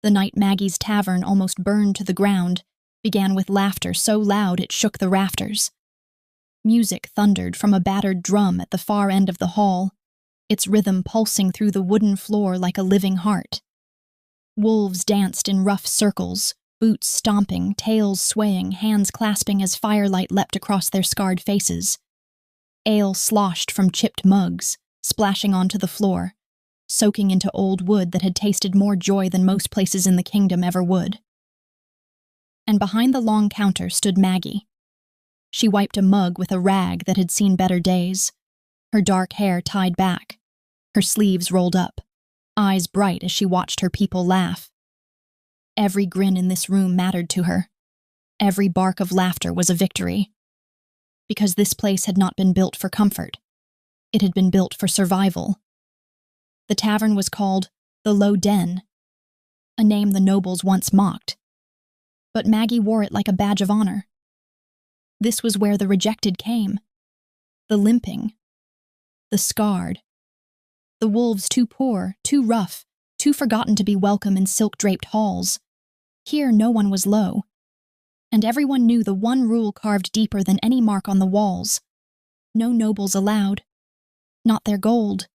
The night Maggie's tavern almost burned to the ground began with laughter so loud it shook the rafters. Music thundered from a battered drum at the far end of the hall, its rhythm pulsing through the wooden floor like a living heart. Wolves danced in rough circles, boots stomping, tails swaying, hands clasping as firelight leapt across their scarred faces. Ale sloshed from chipped mugs, splashing onto the floor, soaking into old wood that had tasted more joy than most places in the kingdom ever would. And behind the long counter stood Maggie. She wiped a mug with a rag that had seen better days, her dark hair tied back, her sleeves rolled up, eyes bright as she watched her people laugh. Every grin in this room mattered to her. Every bark of laughter was a victory. Because this place had not been built for comfort. It had been built for survival. The tavern was called the Low Den, a name the nobles once mocked. But Maggie wore it like a badge of honor. This was where the rejected came. The limping. The scarred. The wolves too poor, too rough, too forgotten to be welcome in silk-draped halls. Here no one was low. And everyone knew the one rule carved deeper than any mark on the walls. No nobles allowed. Not their gold.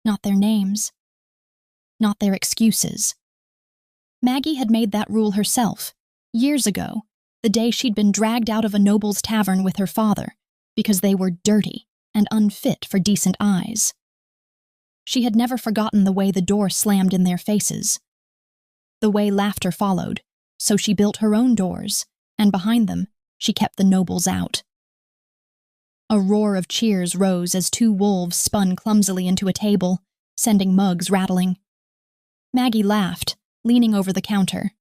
Not their names. Not their excuses. Maggie had made that rule herself, years ago, the day she'd been dragged out of a noble's tavern with her father, because they were dirty and unfit for decent eyes. She had never forgotten the way the door slammed in their faces. The way laughter followed, so she built her own doors, and behind them, she kept the nobles out. A roar of cheers rose as two wolves spun clumsily into a table, sending mugs rattling. Maggie laughed, leaning over the counter.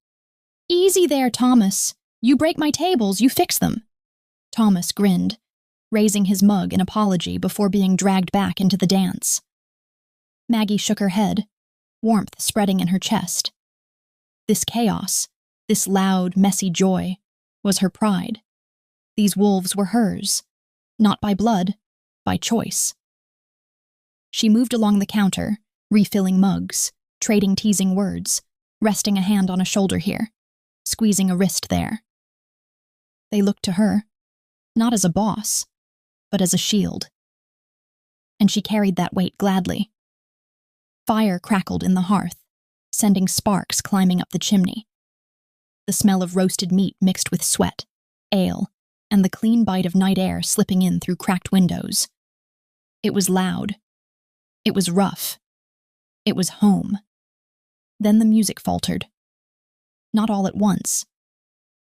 "Easy there, Thomas. You break my tables, you fix them." Thomas grinned, raising his mug in apology before being dragged back into the dance. Maggie shook her head, warmth spreading in her chest. This chaos, this loud, messy joy, was her pride. These wolves were hers, not by blood, by choice. She moved along the counter, refilling mugs, trading teasing words, resting a hand on a shoulder here, squeezing a wrist there. They looked to her, not as a boss, but as a shield. And she carried that weight gladly. Fire crackled in the hearth, sending sparks climbing up the chimney. The smell of roasted meat mixed with sweat, ale, and the clean bite of night air slipping in through cracked windows. It was loud. It was rough. It was home. Then the music faltered. Not all at once.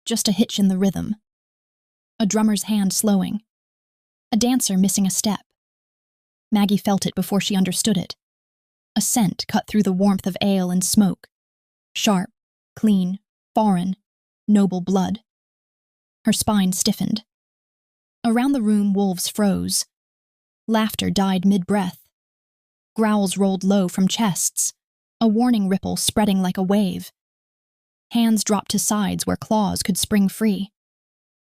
Just a hitch in the rhythm. A drummer's hand slowing. A dancer missing a step. Maggie felt it before she understood it. A scent cut through the warmth of ale and smoke. Sharp, clean, foreign, noble blood. Her spine stiffened. Around the room, wolves froze. Laughter died mid-breath. Growls rolled low from chests, a warning ripple spreading like a wave. Hands dropped to sides where claws could spring free.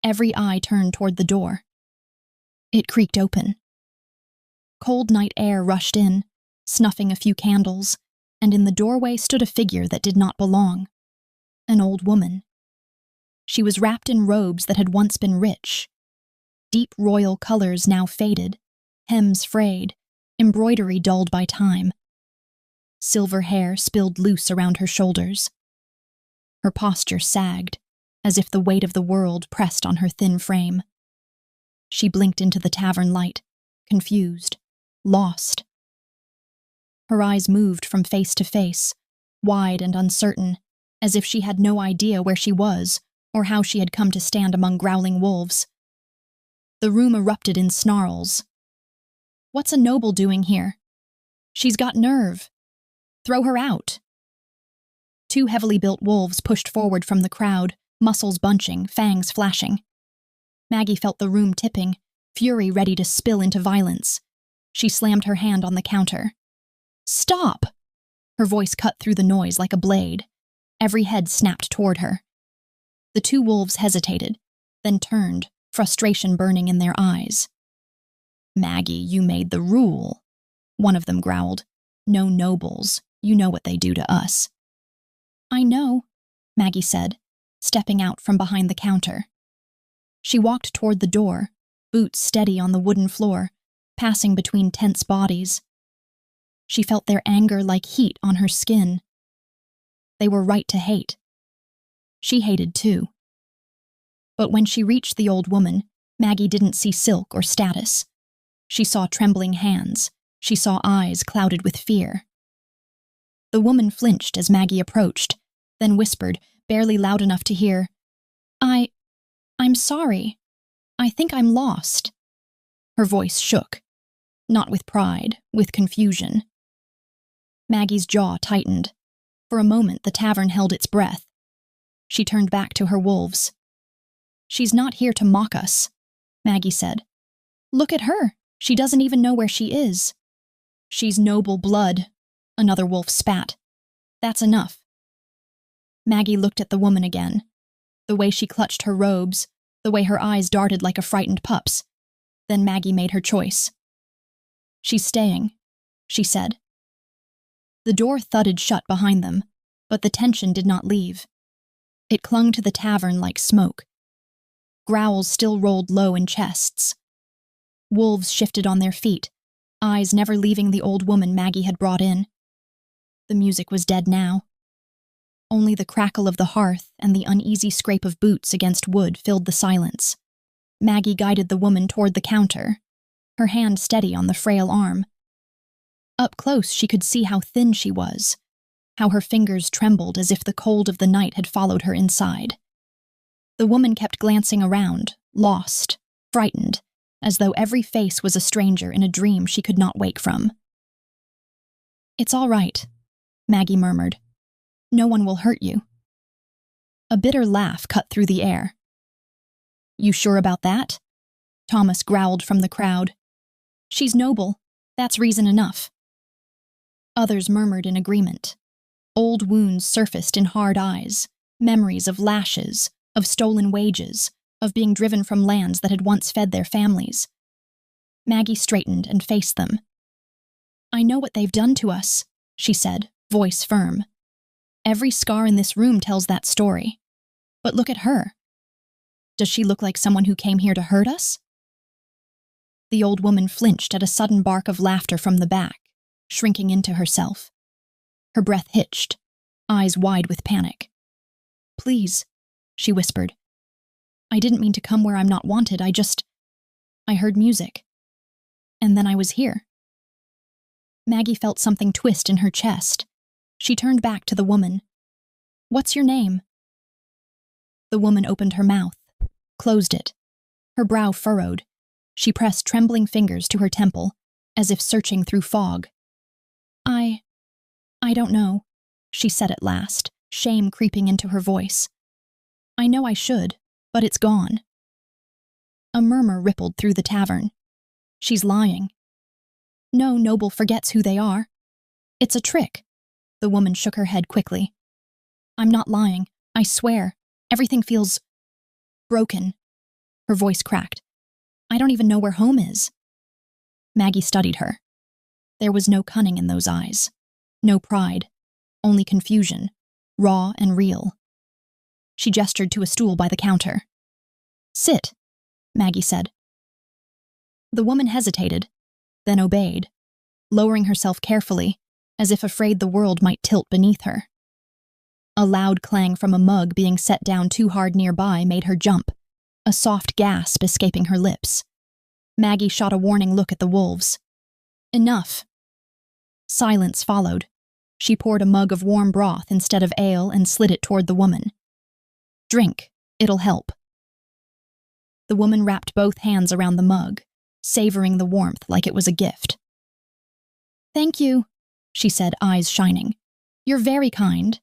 Every eye turned toward the door. It creaked open. Cold night air rushed in, snuffing a few candles, and in the doorway stood a figure that did not belong. An old woman. She was wrapped in robes that had once been rich. Deep royal colors now faded, hems frayed, embroidery dulled by time. Silver hair spilled loose around her shoulders. Her posture sagged, as if the weight of the world pressed on her thin frame. She blinked into the tavern light, confused, lost. Her eyes moved from face to face, wide and uncertain, as if she had no idea where she was or how she had come to stand among growling wolves. The room erupted in snarls. "What's a noble doing here? She's got nerve. Throw her out." Two heavily built wolves pushed forward from the crowd, muscles bunching, fangs flashing. Maggie felt the room tipping, fury ready to spill into violence. She slammed her hand on the counter. "Stop!" Her voice cut through the noise like a blade. Every head snapped toward her. The two wolves hesitated, then turned, frustration burning in their eyes. "Maggie, you made the rule," one of them growled. "No nobles. You know what they do to us." "I I know, Maggie said, stepping out from behind the counter. She walked toward the door, boots steady on the wooden floor, passing between tense bodies. She felt their anger like heat on her skin. They were right to hate. She hated too. But when she reached the old woman, Maggie didn't see silk or status. She saw trembling hands. She saw eyes clouded with fear. The woman flinched as Maggie approached, then whispered, barely loud enough to hear, I'm sorry. I think I'm lost. Her voice shook. Not with pride, with confusion. Maggie's jaw tightened. For a moment, the tavern held its breath. She turned back to her wolves. She's not here to mock us, Maggie said. Look at her. She doesn't even know where she is. She's noble blood, another wolf spat. That's enough. Maggie looked at the woman again. The way she clutched her robes, the way her eyes darted like a frightened pup's. Then Maggie made her choice. She's staying, she said. The door thudded shut behind them, but the tension did not leave. It clung to the tavern like smoke. Growls still rolled low in chests. Wolves shifted on their feet, eyes never leaving the old woman Maggie had brought in. The music was dead now. Only the crackle of the hearth and the uneasy scrape of boots against wood filled the silence. Maggie guided the woman toward the counter, her hand steady on the frail arm. Up close, she could see how thin she was, how her fingers trembled as if the cold of the night had followed her inside. The woman kept glancing around, lost, frightened, as though every face was a stranger in a dream she could not wake from. It's all right, Maggie murmured. No one will hurt you. A bitter laugh cut through the air. You sure about that? Thomas growled from the crowd. She's noble. That's reason enough. Others murmured in agreement. Old wounds surfaced in hard eyes, memories of lashes, of stolen wages, of being driven from lands that had once fed their families. Maggie straightened and faced them. I know what they've done to us, she said, voice firm. Every scar in this room tells that story. But look at her. Does she look like someone who came here to hurt us? The old woman flinched at a sudden bark of laughter from the back, shrinking into herself. Her breath hitched, eyes wide with panic. Please, she whispered. I didn't mean to come where I'm not wanted. I heard music. And then I was here. Maggie felt something twist in her chest. She turned back to the woman. What's your name? The woman opened her mouth, closed it. Her brow furrowed. She pressed trembling fingers to her temple, as if searching through fog. I don't know, she said at last, shame creeping into her voice. I know I should, but it's gone. A murmur rippled through the tavern. She's lying. No noble forgets who they are. It's a trick. The woman shook her head quickly. I'm not lying. I swear. Everything feels broken. Her voice cracked. I don't even know where home is. Maggie studied her. There was no cunning in those eyes. No pride. Only confusion. Raw and real. She gestured to a stool by the counter. Sit, Maggie said. The woman hesitated, then obeyed, lowering herself carefully, as if afraid the world might tilt beneath her. A loud clang from a mug being set down too hard nearby made her jump, a soft gasp escaping her lips. Maggie shot a warning look at the wolves. Enough. Silence followed. She poured a mug of warm broth instead of ale and slid it toward the woman. Drink. It'll help. The woman wrapped both hands around the mug, savoring the warmth like it was a gift. Thank you, she said, eyes shining. You're very kind.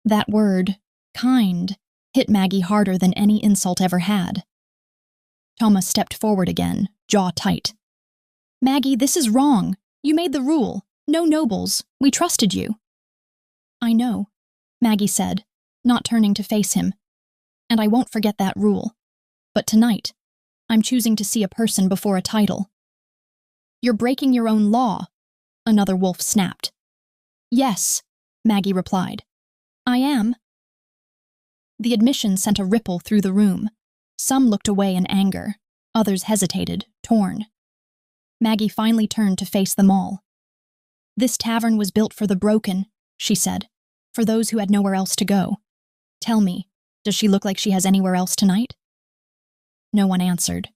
That word, kind, hit Maggie harder than any insult ever had. Thomas stepped forward again, jaw tight. Maggie, this is wrong. You made the rule. No nobles. We trusted you. I know, Maggie said, not turning to face him. And I won't forget that rule. But tonight, I'm choosing to see a person before a title. You're breaking your own law, another wolf snapped. Yes, Maggie replied. I am." The admission sent a ripple through the room. Some looked away in anger. Others hesitated, torn. Maggie finally turned to face them all. "This tavern was built for the broken," she said, "for those who had nowhere else to go. Tell me, does she look like she has anywhere else tonight?" No one answered.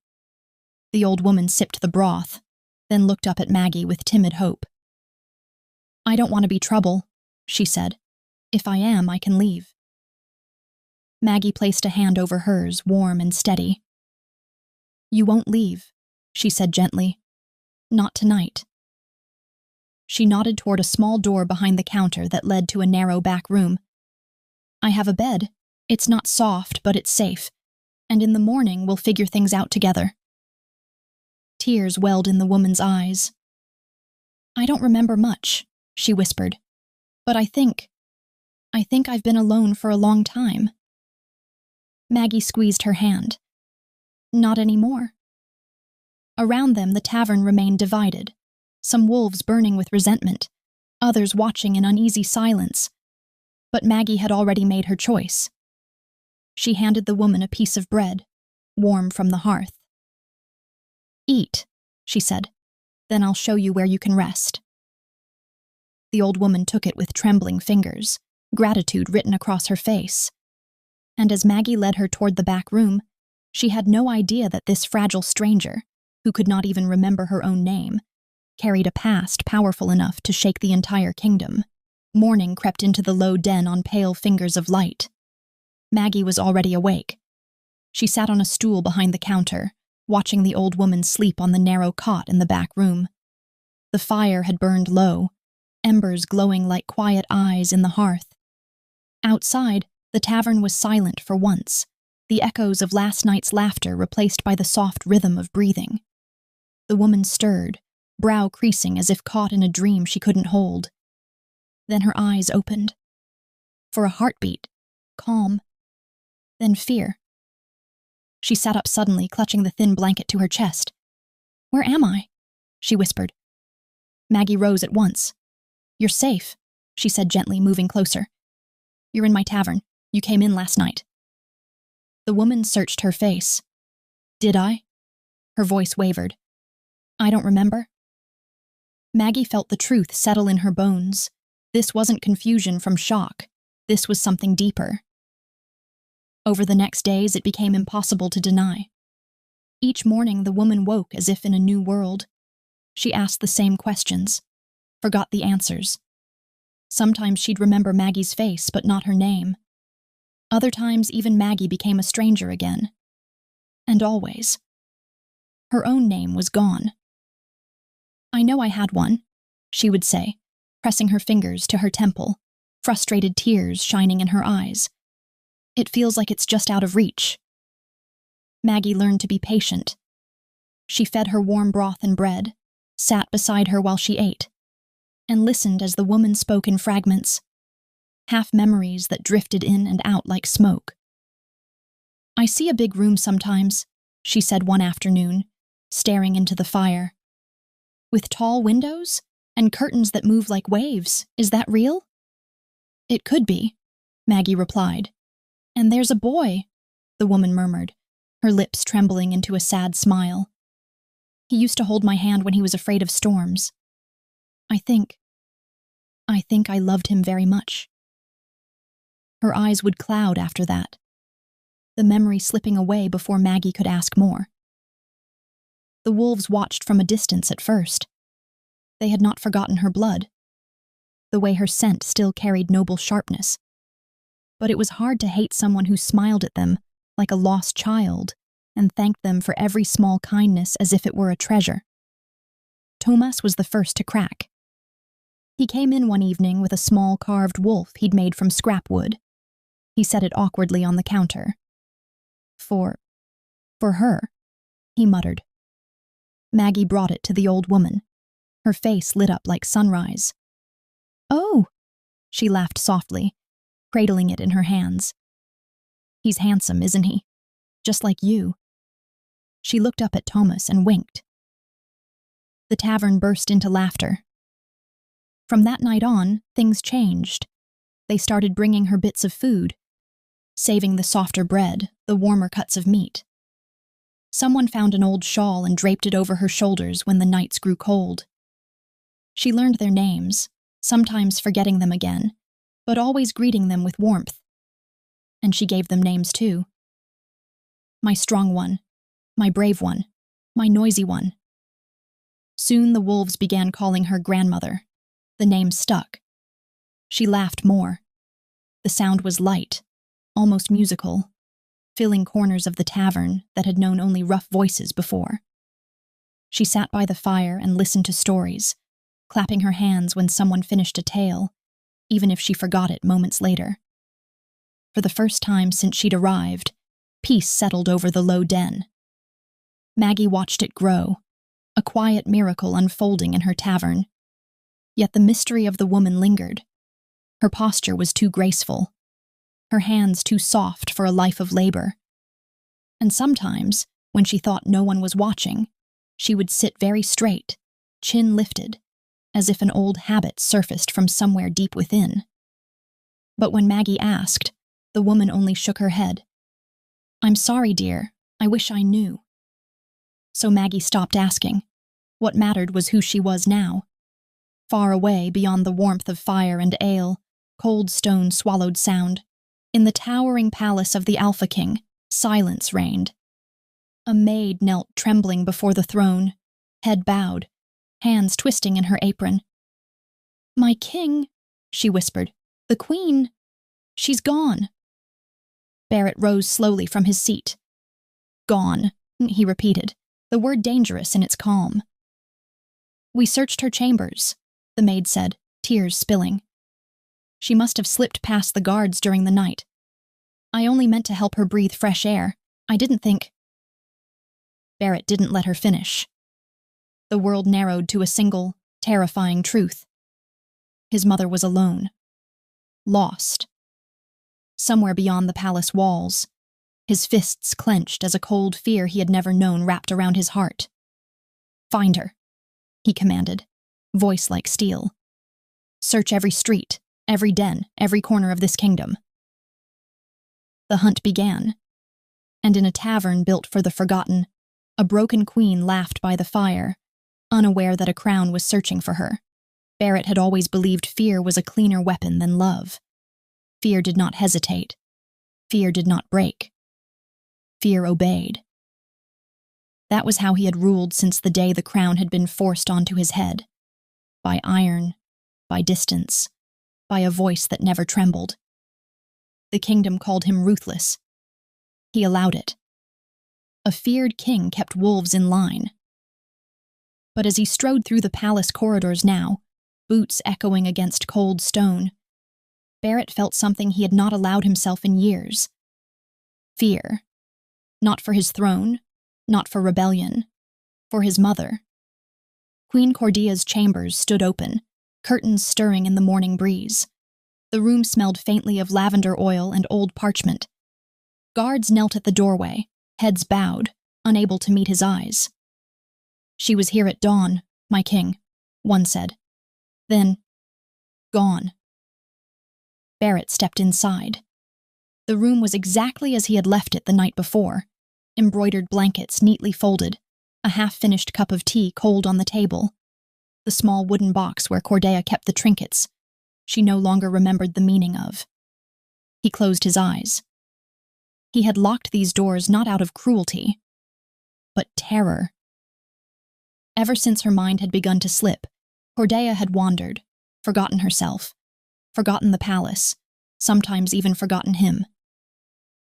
The old woman sipped the broth, then looked up at Maggie with timid hope. "I don't want to be trouble," she said. "If I am, I can leave." Maggie placed a hand over hers, warm and steady. "You won't leave," she said gently. "Not tonight." She nodded toward a small door behind the counter that led to a narrow back room. "I have a bed. It's not soft, but it's safe. And in the morning, we'll figure things out together." Tears welled in the woman's eyes. "I don't remember much," she whispered. "But I think I've been alone for a long time." Maggie squeezed her hand. "Not anymore." Around them, the tavern remained divided. Some wolves burning with resentment, others watching in uneasy silence. But Maggie had already made her choice. She handed the woman a piece of bread, warm from the hearth. "Eat," she said. "Then I'll show you where you can rest." The old woman took it with trembling fingers, gratitude written across her face. And as Maggie led her toward the back room, she had no idea that this fragile stranger, who could not even remember her own name, carried a past powerful enough to shake the entire kingdom. Morning crept into the low den on pale fingers of light. Maggie was already awake. She sat on a stool behind the counter, watching the old woman sleep on the narrow cot in the back room. The fire had burned low, embers glowing like quiet eyes in the hearth. Outside, the tavern was silent for once, the echoes of last night's laughter replaced by the soft rhythm of breathing. The woman stirred, brow creasing as if caught in a dream she couldn't hold. Then her eyes opened. For a heartbeat, calm, then fear. She sat up suddenly, clutching the thin blanket to her chest. "Where am I?" she whispered. Maggie rose at once. "You're safe," she said gently, moving closer. "You're in my tavern. You came in last night." The woman searched her face. "Did I?" Her voice wavered. "I don't remember." Maggie felt the truth settle in her bones. This wasn't confusion from shock. This was something deeper. Over the next days, it became impossible to deny. Each morning, the woman woke as if in a new world. She asked the same questions, forgot the answers. Sometimes she'd remember Maggie's face, but not her name. Other times, even Maggie became a stranger again. And always, her own name was gone. "I know I had one," she would say, pressing her fingers to her temple, frustrated tears shining in her eyes. "It feels like it's just out of reach." Maggie learned to be patient. She fed her warm broth and bread, sat beside her while she ate, and listened as the woman spoke in fragments, half memories that drifted in and out like smoke. "I see a big room sometimes," she said one afternoon, staring into the fire. "With tall windows and curtains that move like waves. Is that real?" "It could be," Maggie replied. "And there's a boy," the woman murmured, her lips trembling into a sad smile. "He used to hold my hand when he was afraid of storms. I think I loved him very much." Her eyes would cloud after that, the memory slipping away before Maggie could ask more. The wolves watched from a distance at first. They had not forgotten her blood, the way her scent still carried noble sharpness. But it was hard to hate someone who smiled at them like a lost child and thanked them for every small kindness as if it were a treasure. Thomas was the first to crack. He came in one evening with a small carved wolf he'd made from scrap wood. He set it awkwardly on the counter. For her," he muttered. Maggie brought it to the old woman. Her face lit up like sunrise. "Oh," she laughed softly, cradling it in her hands. "He's handsome, isn't he? Just like you." She looked up at Thomas and winked. The tavern burst into laughter. From that night on, things changed. They started bringing her bits of food, saving the softer bread, the warmer cuts of meat. Someone found an old shawl and draped it over her shoulders when the nights grew cold. She learned their names, sometimes forgetting them again, but always greeting them with warmth. And she gave them names too. My strong one, my brave one, my noisy one. Soon the wolves began calling her grandmother. The name stuck. She laughed more. The sound was light, almost musical, filling corners of the tavern that had known only rough voices before. She sat by the fire and listened to stories, clapping her hands when someone finished a tale, even if she forgot it moments later. For the first time since she'd arrived, peace settled over the low den. Maggie watched it grow, a quiet miracle unfolding in her tavern. Yet the mystery of the woman lingered. Her posture was too graceful, her hands too soft for a life of labor. And sometimes, when she thought no one was watching, she would sit very straight, chin lifted, as if an old habit surfaced from somewhere deep within. But when Maggie asked, the woman only shook her head. "I'm sorry, dear. I wish I knew." So Maggie stopped asking. What mattered was who she was now. Far away, beyond the warmth of fire and ale, cold stone swallowed sound. In the towering palace of the Alpha King, silence reigned. A maid knelt trembling before the throne, head bowed, hands twisting in her apron. "My king," she whispered, "the queen, she's gone." Barrett rose slowly from his seat. "Gone," he repeated, the word dangerous in its calm. "We searched her chambers," the maid said, tears spilling. "She must have slipped past the guards during the night. I only meant to help her breathe fresh air. I didn't think—" Barrett didn't let her finish. The world narrowed to a single, terrifying truth. His mother was alone. Lost. Somewhere beyond the palace walls, his fists clenched as a cold fear he had never known wrapped around his heart. "Find her," he commanded, voice like steel. "Search every street, every den, every corner of this kingdom." The hunt began, and in a tavern built for the forgotten, a broken queen laughed by the fire, unaware that a crown was searching for her. Barrett had always believed fear was a cleaner weapon than love. Fear did not hesitate. Fear did not break. Fear obeyed. That was how he had ruled since the day the crown had been forced onto his head. By iron, by distance, by a voice that never trembled. The kingdom called him ruthless. He allowed it. A feared king kept wolves in line. But as he strode through the palace corridors now, boots echoing against cold stone, Barrett felt something he had not allowed himself in years. Fear. Not for his throne, not for rebellion, for his mother. Queen Cordea's chambers stood open, curtains stirring in the morning breeze. The room smelled faintly of lavender oil and old parchment. Guards knelt at the doorway, heads bowed, unable to meet his eyes. "She was here at dawn, my king," one said. Then, gone. Barrett stepped inside. The room was exactly as he had left it the night before. Embroidered blankets neatly folded, a half-finished cup of tea cold on the table. The small wooden box where Cordea kept the trinkets she no longer remembered the meaning of. He closed his eyes. He had locked these doors not out of cruelty, but terror. Ever since her mind had begun to slip, Cordea had wandered, forgotten herself, forgotten the palace, sometimes even forgotten him.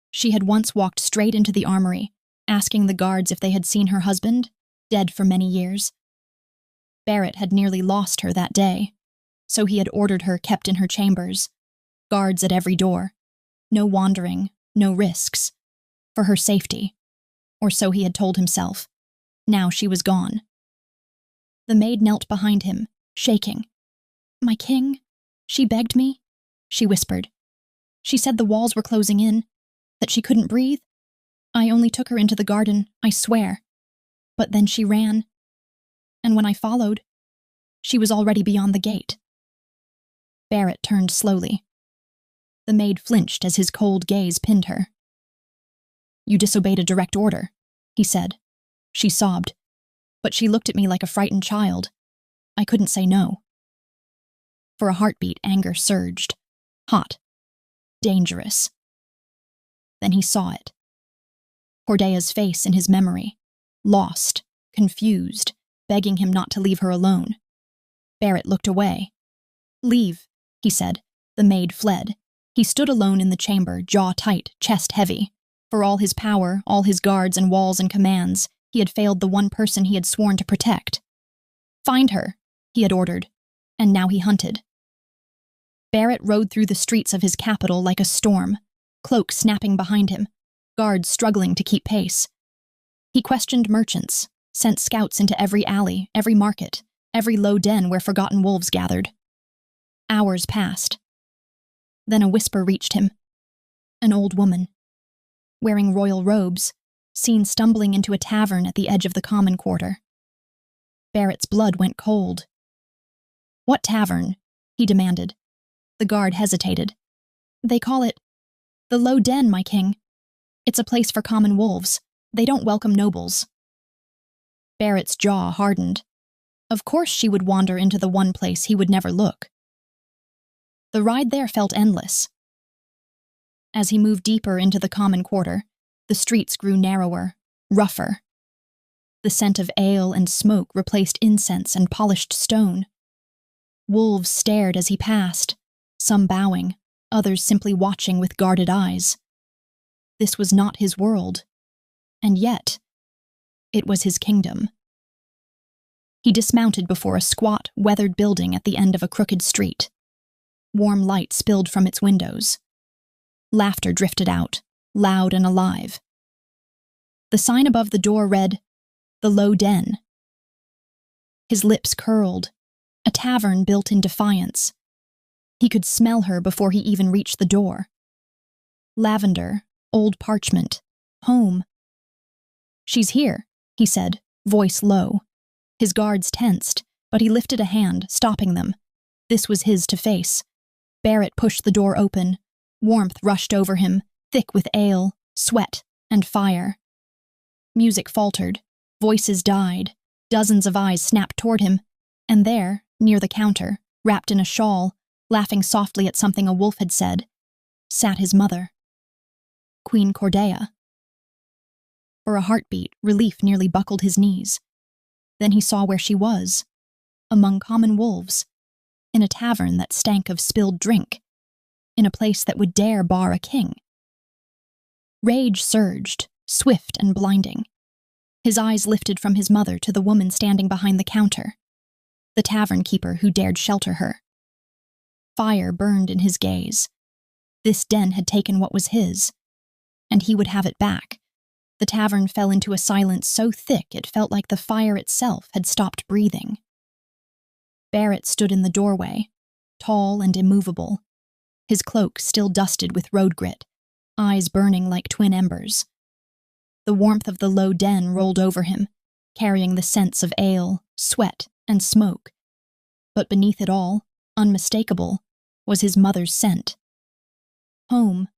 She had once walked straight into the armory, asking the guards if they had seen her husband, dead for many years. Barrett had nearly lost her that day, so he had ordered her kept in her chambers, guards at every door, no wandering, no risks, for her safety, or so he had told himself. Now she was gone. The maid knelt behind him, shaking. "My king, she begged me," she whispered. "She said the walls were closing in, that she couldn't breathe. I only took her into the garden, I swear. But then she ran. And when I followed, she was already beyond the gate." Barrett turned slowly. The maid flinched as his cold gaze pinned her. "You disobeyed a direct order," he said. She sobbed, but she looked at me like a frightened child. I couldn't say no. For a heartbeat, anger surged. Hot. Dangerous. Then he saw it. Cordaia's face in his memory. Lost, confused, begging him not to leave her alone. Barrett looked away. "Leave," he said. The maid fled. He stood alone in the chamber, jaw tight, chest heavy. For all his power, all his guards and walls and commands, he had failed the one person he had sworn to protect. "Find her," he had ordered, and now he hunted. Barrett rode through the streets of his capital like a storm, cloak snapping behind him, guards struggling to keep pace. He questioned merchants, sent scouts into every alley, every market, every low den where forgotten wolves gathered. Hours passed. Then a whisper reached him. An old woman, wearing royal robes, seen stumbling into a tavern at the edge of the common quarter. Barrett's blood went cold. "What tavern?" he demanded. The guard hesitated. "They call it the Low Den, my king. It's a place for common wolves. They don't welcome nobles." Barrett's jaw hardened. Of course she would wander into the one place he would never look. The ride there felt endless. As he moved deeper into the common quarter, the streets grew narrower, rougher. The scent of ale and smoke replaced incense and polished stone. Wolves stared as he passed, some bowing, others simply watching with guarded eyes. This was not his world, and yet, it was his kingdom. He dismounted before a squat, weathered building at the end of a crooked street. Warm light spilled from its windows. Laughter drifted out, loud and alive. The sign above the door read, "The Low Den." His lips curled. A tavern built in defiance. He could smell her before he even reached the door. Lavender, old parchment, home. "She's here," he said, voice low. His guards tensed, but he lifted a hand, stopping them. This was his to face. Barrett pushed the door open. Warmth rushed over him, thick with ale, sweat, and fire. Music faltered. Voices died. Dozens of eyes snapped toward him. And there, near the counter, wrapped in a shawl, laughing softly at something a wolf had said, sat his mother. Queen Cordeia. For a heartbeat, relief nearly buckled his knees. Then he saw where she was, among common wolves, in a tavern that stank of spilled drink, in a place that would dare bar a king. Rage surged, swift and blinding. His eyes lifted from his mother to the woman standing behind the counter, the tavern keeper who dared shelter her. Fire burned in his gaze. This den had taken what was his, and he would have it back. The tavern fell into a silence so thick it felt like the fire itself had stopped breathing. Barrett stood in the doorway, tall and immovable, his cloak still dusted with road grit, eyes burning like twin embers. The warmth of the low den rolled over him, carrying the scents of ale, sweat, and smoke. But beneath it all, unmistakable, was his mother's scent. Home.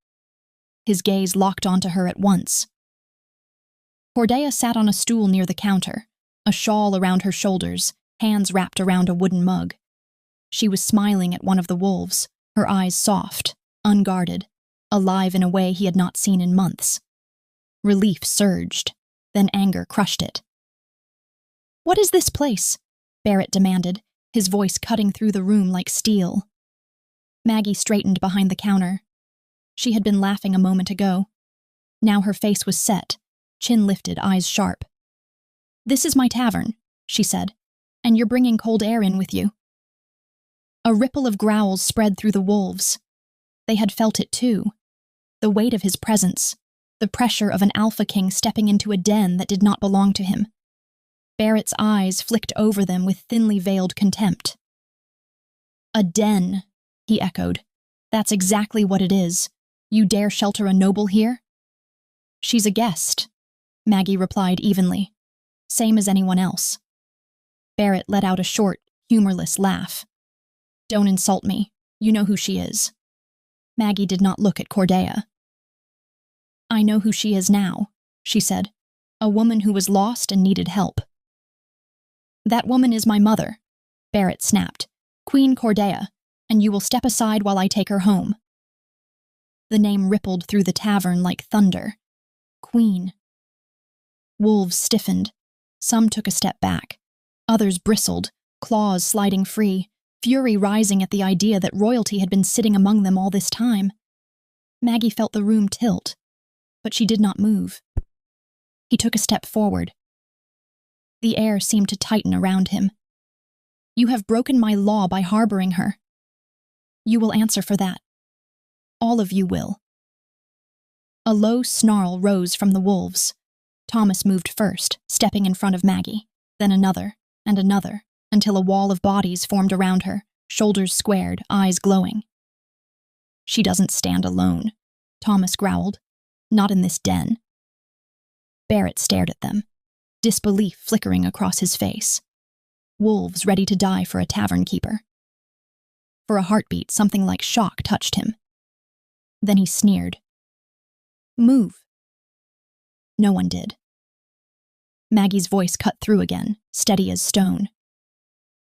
His gaze locked onto her at once. Cordeia sat on a stool near the counter, a shawl around her shoulders, hands wrapped around a wooden mug. She was smiling at one of the wolves, her eyes soft, unguarded, alive in a way he had not seen in months. Relief surged, then anger crushed it. "What is this place?" Barrett demanded, his voice cutting through the room like steel. Maggie straightened behind the counter. She had been laughing a moment ago. Now her face was set, chin lifted, eyes sharp. "This is my tavern," she said, "and you're bringing cold air in with you." A ripple of growls spread through the wolves. They had felt it too. The weight of his presence, the pressure of an alpha king stepping into a den that did not belong to him. Barrett's eyes flicked over them with thinly veiled contempt. "A den," he echoed. "That's exactly what it is. You dare shelter a noble here?" "She's a guest," Maggie replied evenly. "Same as anyone else." Barrett let out a short, humorless laugh. "Don't insult me. You know who she is." Maggie did not look at Cordelia. "I know who she is now," she said. "A woman who was lost and needed help." "That woman is my mother," Barrett snapped. "Queen Cordelia, and you will step aside while I take her home." The name rippled through the tavern like thunder. Queen. Wolves stiffened. Some took a step back. Others bristled, claws sliding free, fury rising at the idea that royalty had been sitting among them all this time. Maggie felt the room tilt, but she did not move. He took a step forward. The air seemed to tighten around him. "You have broken my law by harboring her. You will answer for that. All of you will." A low snarl rose from the wolves. Thomas moved first, stepping in front of Maggie, then another, and another, until a wall of bodies formed around her, shoulders squared, eyes glowing. "She doesn't stand alone," Thomas growled. "Not in this den." Barrett stared at them, disbelief flickering across his face. Wolves ready to die for a tavern keeper. For a heartbeat, something like shock touched him. Then he sneered. "Move." No one did. Maggie's voice cut through again, steady as stone.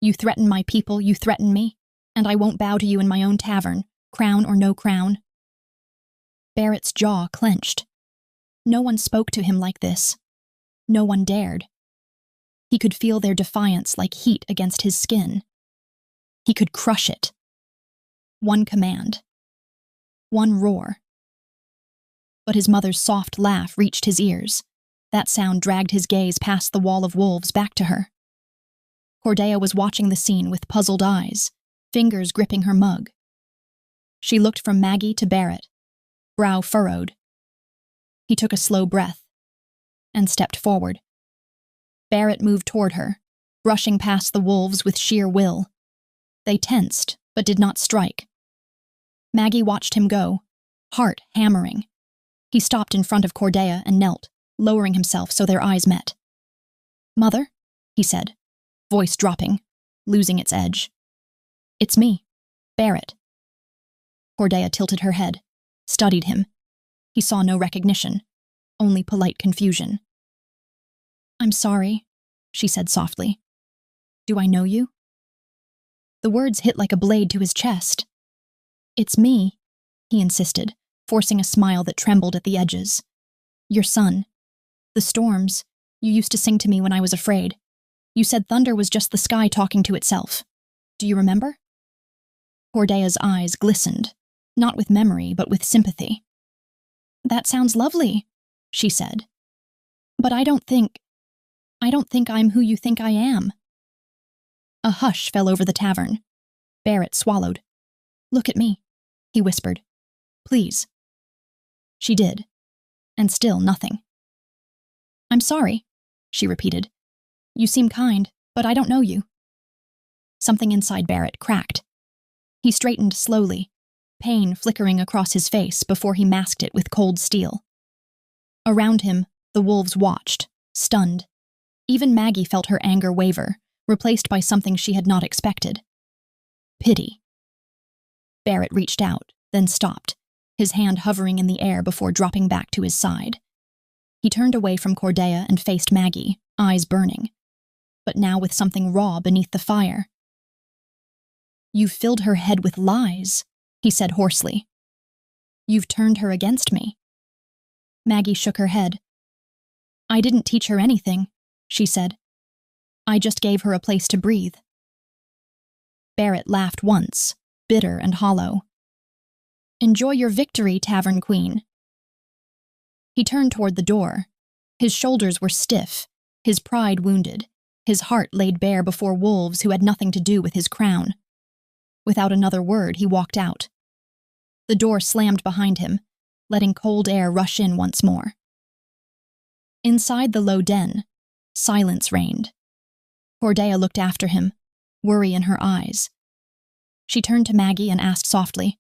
"You threaten my people, you threaten me, and I won't bow to you in my own tavern, crown or no crown." Barrett's jaw clenched. No one spoke to him like this. No one dared. He could feel their defiance like heat against his skin. He could crush it. One command. One roar. But his mother's soft laugh reached his ears. That sound dragged his gaze past the wall of wolves back to her. Cordelia was watching the scene with puzzled eyes, fingers gripping her mug. She looked from Maggie to Barrett, brow furrowed. He took a slow breath and stepped forward. Barrett moved toward her, brushing past the wolves with sheer will. They tensed, but did not strike. Maggie watched him go, heart hammering. He stopped in front of Cordelia and knelt, lowering himself so their eyes met. "Mother," he said, voice dropping, losing its edge. "It's me, Barrett." Cordelia tilted her head, studied him. He saw no recognition, only polite confusion. "I'm sorry," she said softly. "Do I know you?" The words hit like a blade to his chest. "It's me," he insisted, forcing a smile that trembled at the edges. "Your son. The storms. You used to sing to me when I was afraid. You said thunder was just the sky talking to itself. Do you remember?" Cordelia's eyes glistened, not with memory, but with sympathy. "That sounds lovely," she said. "But I don't think I'm who you think I am." A hush fell over the tavern. Barrett swallowed. "Look at me," he whispered. "Please." She did, and still nothing. "I'm sorry," she repeated. "You seem kind, but I don't know you." Something inside Barrett cracked. He straightened slowly, pain flickering across his face before he masked it with cold steel. Around him, the wolves watched, stunned. Even Maggie felt her anger waver, replaced by something she had not expected. Pity. Barrett reached out, then stopped, his hand hovering in the air before dropping back to his side. He turned away from Cordelia and faced Maggie, eyes burning, but now with something raw beneath the fire. "You've filled her head with lies," he said hoarsely. "You've turned her against me." Maggie shook her head. "I didn't teach her anything," she said. "I just gave her a place to breathe." Barrett laughed once, bitter and hollow. "Enjoy your victory, Tavern Queen." He turned toward the door. His shoulders were stiff, his pride wounded, his heart laid bare before wolves who had nothing to do with his crown. Without another word, he walked out. The door slammed behind him, letting cold air rush in once more. Inside the low den, silence reigned. Cordelia looked after him, worry in her eyes. She turned to Maggie and asked softly,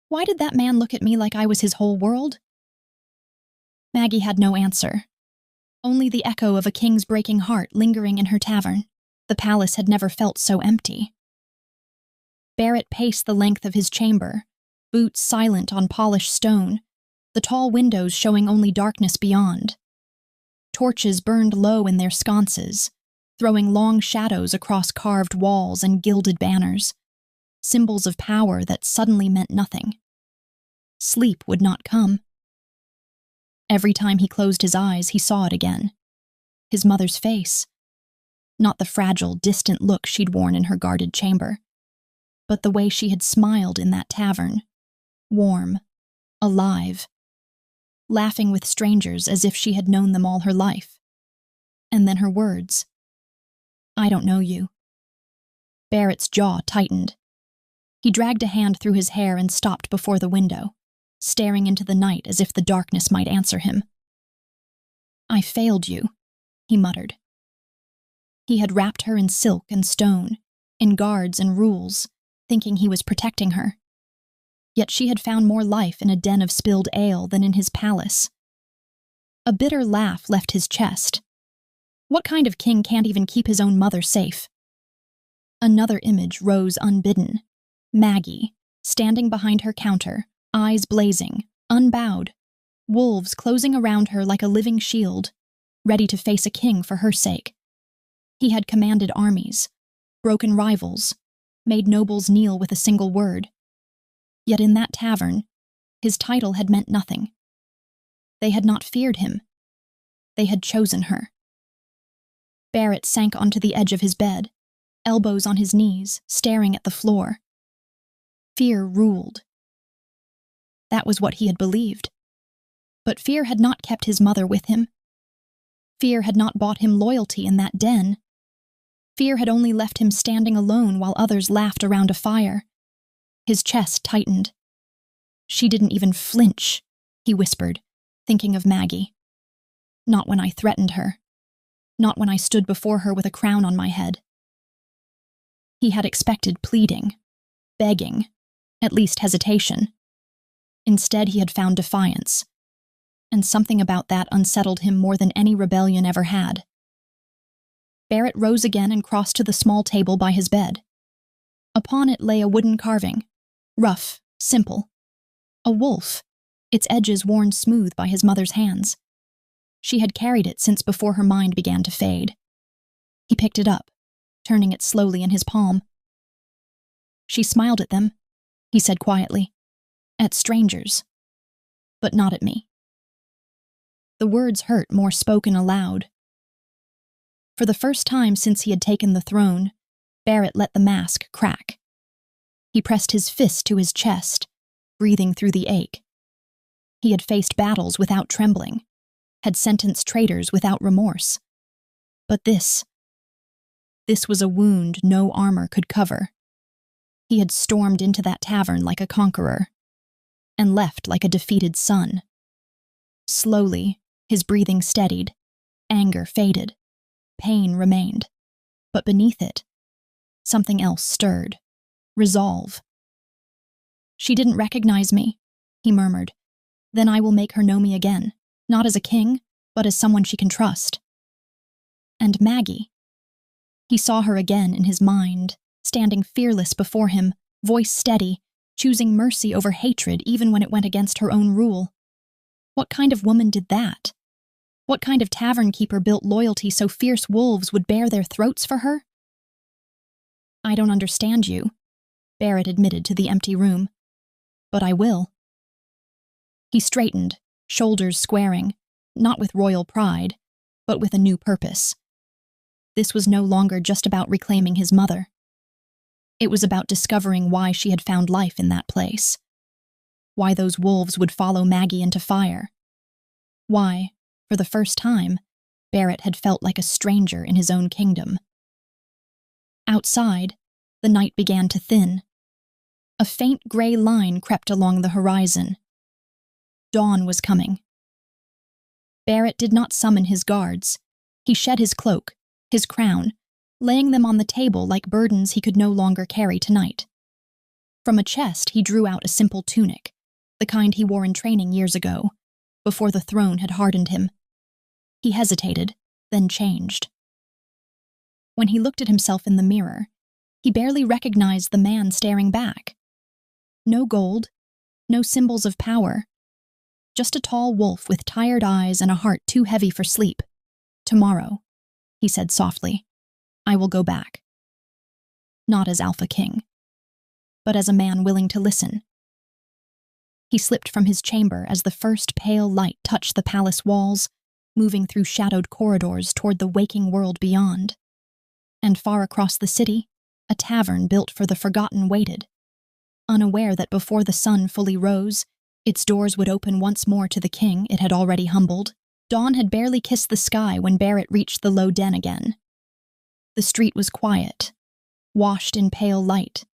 "Why did that man look at me like I was his whole world?" Maggie had no answer. Only the echo of a king's breaking heart lingering in her tavern. The palace had never felt so empty. Barrett paced the length of his chamber, boots silent on polished stone, the tall windows showing only darkness beyond. Torches burned low in their sconces, throwing long shadows across carved walls and gilded banners, symbols of power that suddenly meant nothing. Sleep would not come. Every time he closed his eyes, he saw it again. His mother's face. Not the fragile, distant look she'd worn in her guarded chamber, but the way she had smiled in that tavern, warm, alive, laughing with strangers as if she had known them all her life. And then her words. "I don't know you." Barrett's jaw tightened. He dragged a hand through his hair and stopped before the window, staring into the night as if the darkness might answer him. "I failed you," he muttered. He had wrapped her in silk and stone, in guards and rules, thinking he was protecting her. Yet she had found more life in a den of spilled ale than in his palace. A bitter laugh left his chest. What kind of king can't even keep his own mother safe? Another image rose unbidden. Maggie, standing behind her counter, eyes blazing, unbowed, wolves closing around her like a living shield, ready to face a king for her sake. He had commanded armies, broken rivals, made nobles kneel with a single word. Yet in that tavern, his title had meant nothing. They had not feared him. They had chosen her. Barrett sank onto the edge of his bed, elbows on his knees, staring at the floor. Fear ruled. That was what he had believed. But fear had not kept his mother with him. Fear had not bought him loyalty in that den. Fear had only left him standing alone while others laughed around a fire. His chest tightened. "She didn't even flinch," he whispered, thinking of Maggie. "Not when I threatened her. Not when I stood before her with a crown on my head." He had expected pleading, begging, at least hesitation. Instead, he had found defiance, and something about that unsettled him more than any rebellion ever had. Barrett rose again and crossed to the small table by his bed. Upon it lay a wooden carving, rough, simple. A wolf, its edges worn smooth by his mother's hands. She had carried it since before her mind began to fade. He picked it up, turning it slowly in his palm. "She smiled at them," he said quietly. "At strangers. But not at me." The words hurt more spoken aloud. For the first time since he had taken the throne, Barrett let the mask crack. He pressed his fist to his chest, breathing through the ache. He had faced battles without trembling, had sentenced traitors without remorse. But this was a wound no armor could cover. He had stormed into that tavern like a conqueror, and left like a defeated son. Slowly, his breathing steadied, anger faded, pain remained, but beneath it, something else stirred. Resolve. "She didn't recognize me," he murmured. "Then I will make her know me again, not as a king, but as someone she can trust." And Maggie. He saw her again in his mind, standing fearless before him, voice steady, choosing mercy over hatred even when it went against her own rule. What kind of woman did that? What kind of tavern keeper built loyalty so fierce wolves would bare their throats for her? "I don't understand you," Barrett admitted to the empty room. "But I will." He straightened, shoulders squaring, not with royal pride, but with a new purpose. This was no longer just about reclaiming his mother. It was about discovering why she had found life in that place. Why those wolves would follow Maggie into fire. Why, for the first time, Barrett had felt like a stranger in his own kingdom. Outside, the night began to thin. A faint gray line crept along the horizon. Dawn was coming. Barrett did not summon his guards. He shed his cloak, his crown, laying them on the table like burdens he could no longer carry tonight. From a chest he drew out a simple tunic, the kind he wore in training years ago, before the throne had hardened him. He hesitated, then changed. When he looked at himself in the mirror, he barely recognized the man staring back. No gold, No symbols of power. Just a tall wolf with tired eyes and a heart too heavy for sleep. Tomorrow, he said softly, I will go back. Not as Alpha King, but as a man willing to listen. He slipped from his chamber as the first pale light touched the palace walls, moving through shadowed corridors toward the waking world beyond. And far across the city, a tavern built for the forgotten waited, unaware that before the sun fully rose, its doors would open once more to the king it had already humbled. Dawn had barely kissed the sky when Barrett reached the low den again. The street was quiet, washed in pale light,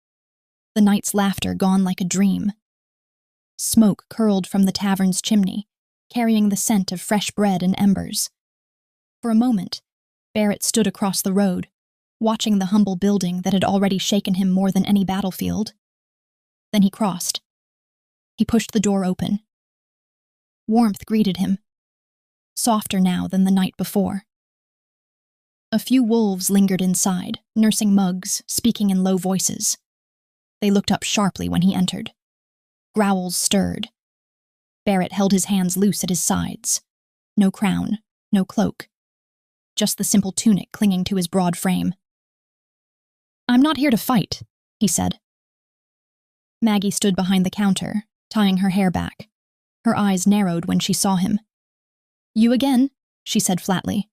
the night's laughter gone like a dream. Smoke curled from the tavern's chimney, carrying the scent of fresh bread and embers. For a moment, Barrett stood across the road, watching the humble building that had already shaken him more than any battlefield. Then he crossed. He pushed the door open. Warmth greeted him, softer now than the night before. A few wolves lingered inside, nursing mugs, speaking in low voices. They looked up sharply when he entered. Growls stirred. Barrett held his hands loose at his sides. No crown, no cloak. Just the simple tunic clinging to his broad frame. I'm not here to fight, he said. Maggie stood behind the counter, tying her hair back. Her eyes narrowed when she saw him. You again, she said flatly.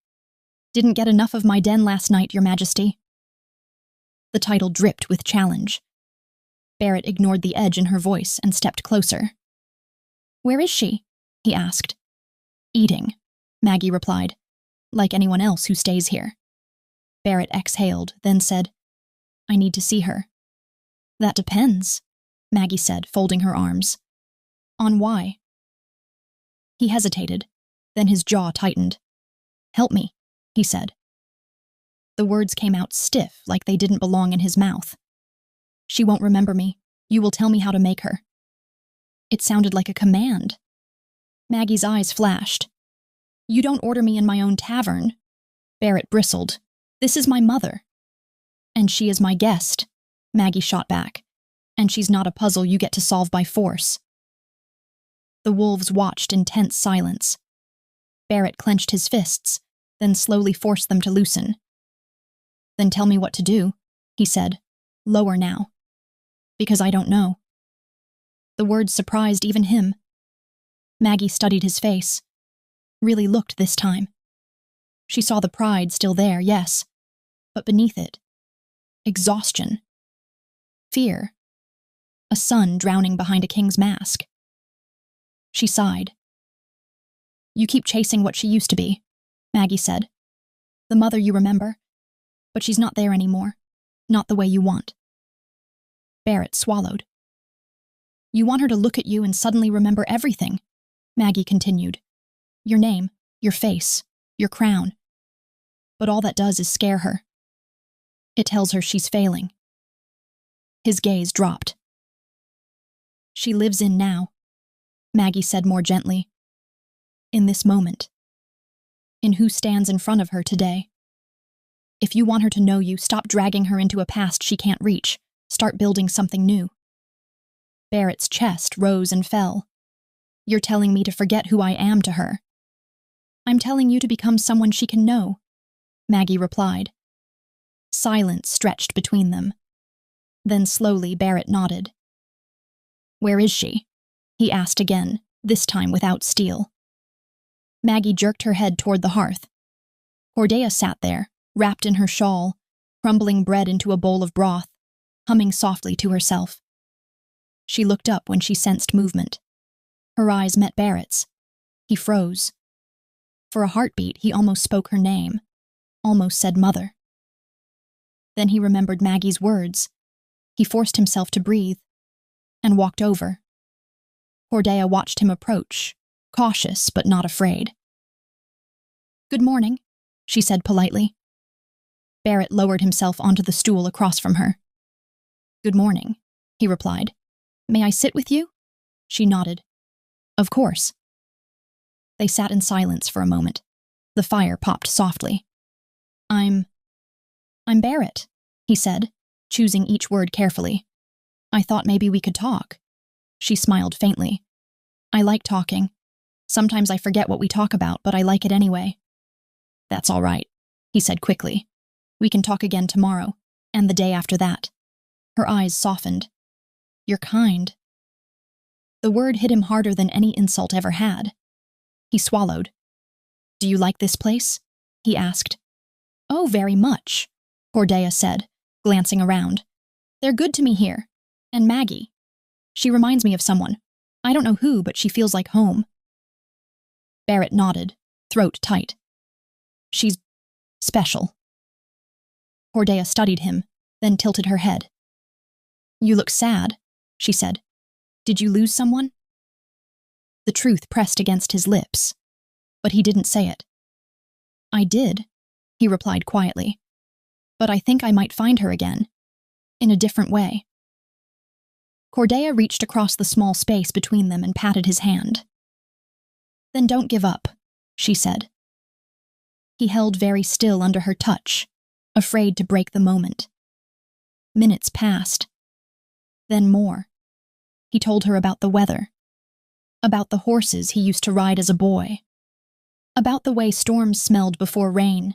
Didn't get enough of my den last night, Your Majesty. The title dripped with challenge. Barrett ignored the edge in her voice and stepped closer. Where is she? He asked. Eating, Maggie replied, like anyone else who stays here. Barrett exhaled, then said, I need to see her. That depends, Maggie said, folding her arms. On why? He hesitated, then his jaw tightened. Help me, he said. The words came out stiff, like they didn't belong in his mouth. She won't remember me. You will tell me how to make her. It sounded like a command. Maggie's eyes flashed. You don't order me in my own tavern. Barrett bristled. This is my mother. And she is my guest, Maggie shot back. And she's not a puzzle you get to solve by force. The wolves watched in tense silence. Barrett clenched his fists, then slowly forced them to loosen. Then tell me what to do, he said, lower now. Because I don't know. The words surprised even him. Maggie studied his face. Really looked this time. She saw the pride still there, yes, but beneath it, exhaustion. Fear. A sun drowning behind a king's mask. She sighed. You keep chasing what she used to be, Maggie said. The mother you remember. But she's not there anymore. Not the way you want. Barrett swallowed. You want her to look at you and suddenly remember everything, Maggie continued. Your name, your face, your crown. But all that does is scare her. It tells her she's failing. His gaze dropped. She lives in now, Maggie said more gently. In this moment. In who stands in front of her today. If you want her to know you, stop dragging her into a past she can't reach. Start building something new. Barrett's chest rose and fell. You're telling me to forget who I am to her. I'm telling you to become someone she can know, Maggie replied. Silence stretched between them. Then slowly Barrett nodded. Where is she? He asked again, this time without steel. Maggie jerked her head toward the hearth. Cordelia sat there, wrapped in her shawl, crumbling bread into a bowl of broth, humming softly to herself. She looked up when she sensed movement. Her eyes met Barrett's. He froze. For a heartbeat, he almost spoke her name, almost said mother. Then he remembered Maggie's words. He forced himself to breathe, and walked over. Cordelia watched him approach, cautious but not afraid. Good morning, she said politely. Barrett lowered himself onto the stool across from her. Good morning, he replied. May I sit with you? She nodded. Of course. They sat in silence for a moment. The fire popped softly. I'm Barrett, he said, choosing each word carefully. I thought maybe we could talk. She smiled faintly. I like talking. Sometimes I forget what we talk about, but I like it anyway. That's all right, he said quickly. We can talk again tomorrow, and the day after that. Her eyes softened. You're kind. The word hit him harder than any insult ever had. He swallowed. Do you like this place? He asked. Oh, very much, Cordelia said, glancing around. They're good to me here. And Maggie. She reminds me of someone. I don't know who, but she feels like home. Barrett nodded, throat tight. She's special. Cordelia studied him, then tilted her head. You look sad, she said. Did you lose someone? The truth pressed against his lips, but he didn't say it. I did, he replied quietly. But I think I might find her again, in a different way. Cordelia reached across the small space between them and patted his hand. Then don't give up, she said. He held very still under her touch, afraid to break the moment. Minutes passed. Then more. He told her about the weather, about the horses he used to ride as a boy, about the way storms smelled before rain.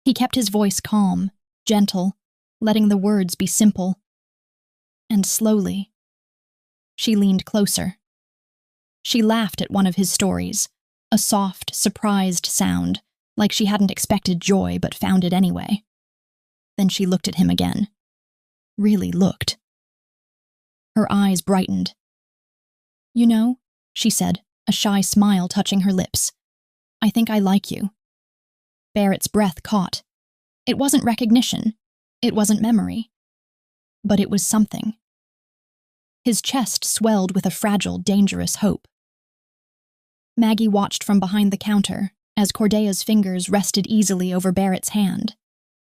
He kept his voice calm, gentle, letting the words be simple. And slowly, she leaned closer. She laughed at one of his stories, a soft, surprised sound, like she hadn't expected joy but found it anyway. Then she looked at him again. Really looked. Her eyes brightened. You know, she said, a shy smile touching her lips. I think I like you. Barrett's breath caught. It wasn't recognition. It wasn't memory. But it was something. His chest swelled with a fragile, dangerous hope. Maggie watched from behind the counter as Cordelia's fingers rested easily over Barrett's hand,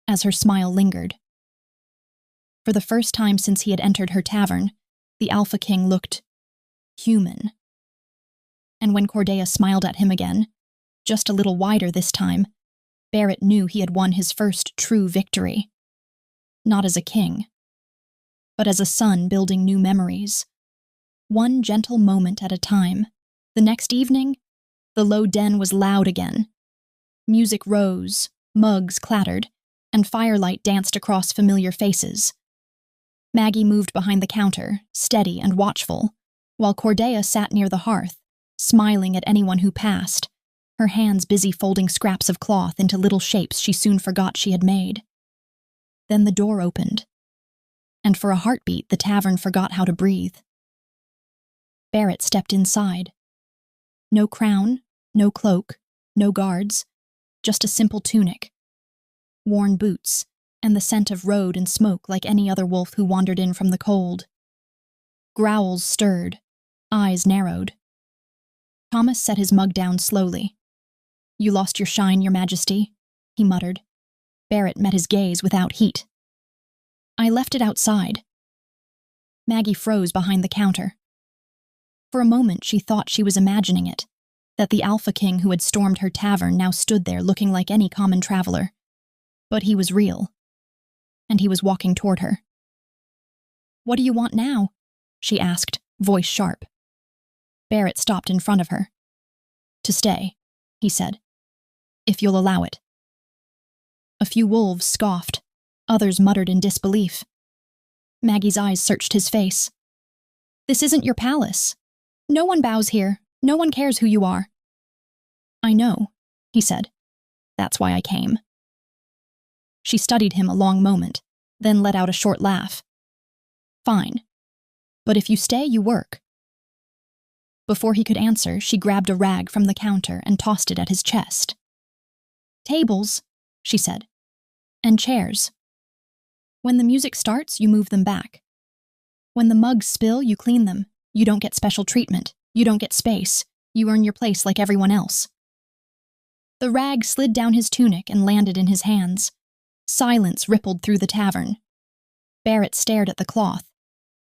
as her smile lingered. For the first time since he had entered her tavern, the Alpha King looked human. And when Cordelia smiled at him again, just a little wider this time, Barrett knew he had won his first true victory. Not as a king, but as a son building new memories. One gentle moment at a time. The next evening, the low den was loud again. Music rose, mugs clattered, and firelight danced across familiar faces. Maggie moved behind the counter, steady and watchful, while Cordelia sat near the hearth, smiling at anyone who passed, her hands busy folding scraps of cloth into little shapes she soon forgot she had made. Then the door opened, and for a heartbeat the tavern forgot how to breathe. Barrett stepped inside. No crown, no cloak, no guards, just a simple tunic, worn boots, and the scent of road and smoke like any other wolf who wandered in from the cold. Growls stirred, eyes narrowed. Thomas set his mug down slowly. You lost your shine, Your Majesty, he muttered. Barrett met his gaze without heat. I left it outside. Maggie froze behind the counter. For a moment she thought she was imagining it, that the Alpha King who had stormed her tavern now stood there looking like any common traveler. But he was real, and he was walking toward her. What do you want now? She asked, voice sharp. Barrett stopped in front of her. To stay, he said, if you'll allow it. A few wolves scoffed, others muttered in disbelief. Maggie's eyes searched his face. This isn't your palace. No one bows here. No one cares who you are. I know, he said. That's why I came. She studied him a long moment, then let out a short laugh. Fine. But if you stay, you work. Before he could answer, she grabbed a rag from the counter and tossed it at his chest. Tables, she said, and chairs. When the music starts, you move them back. When the mugs spill, you clean them. You don't get special treatment. You don't get space. You earn your place like everyone else. The rag slid down his tunic and landed in his hands. Silence rippled through the tavern. Barrett stared at the cloth,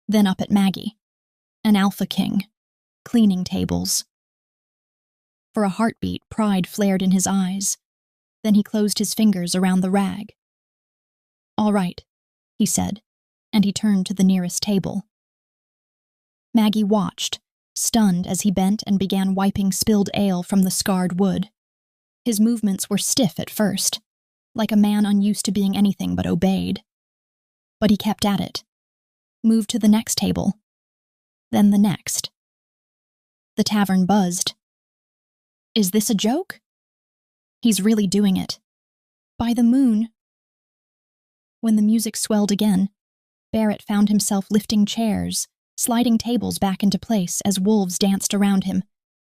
then up at Maggie. An Alpha King, cleaning tables. For a heartbeat, pride flared in his eyes. Then he closed his fingers around the rag. All right, he said, and he turned to the nearest table. Maggie watched, stunned as he bent and began wiping spilled ale from the scarred wood. His movements were stiff at first, like a man unused to being anything but obeyed. But he kept at it, moved to the next table, then the next. The tavern buzzed. Is this a joke? He's really doing it. By the moon. When the music swelled again, Barrett found himself lifting chairs, sliding tables back into place as wolves danced around him,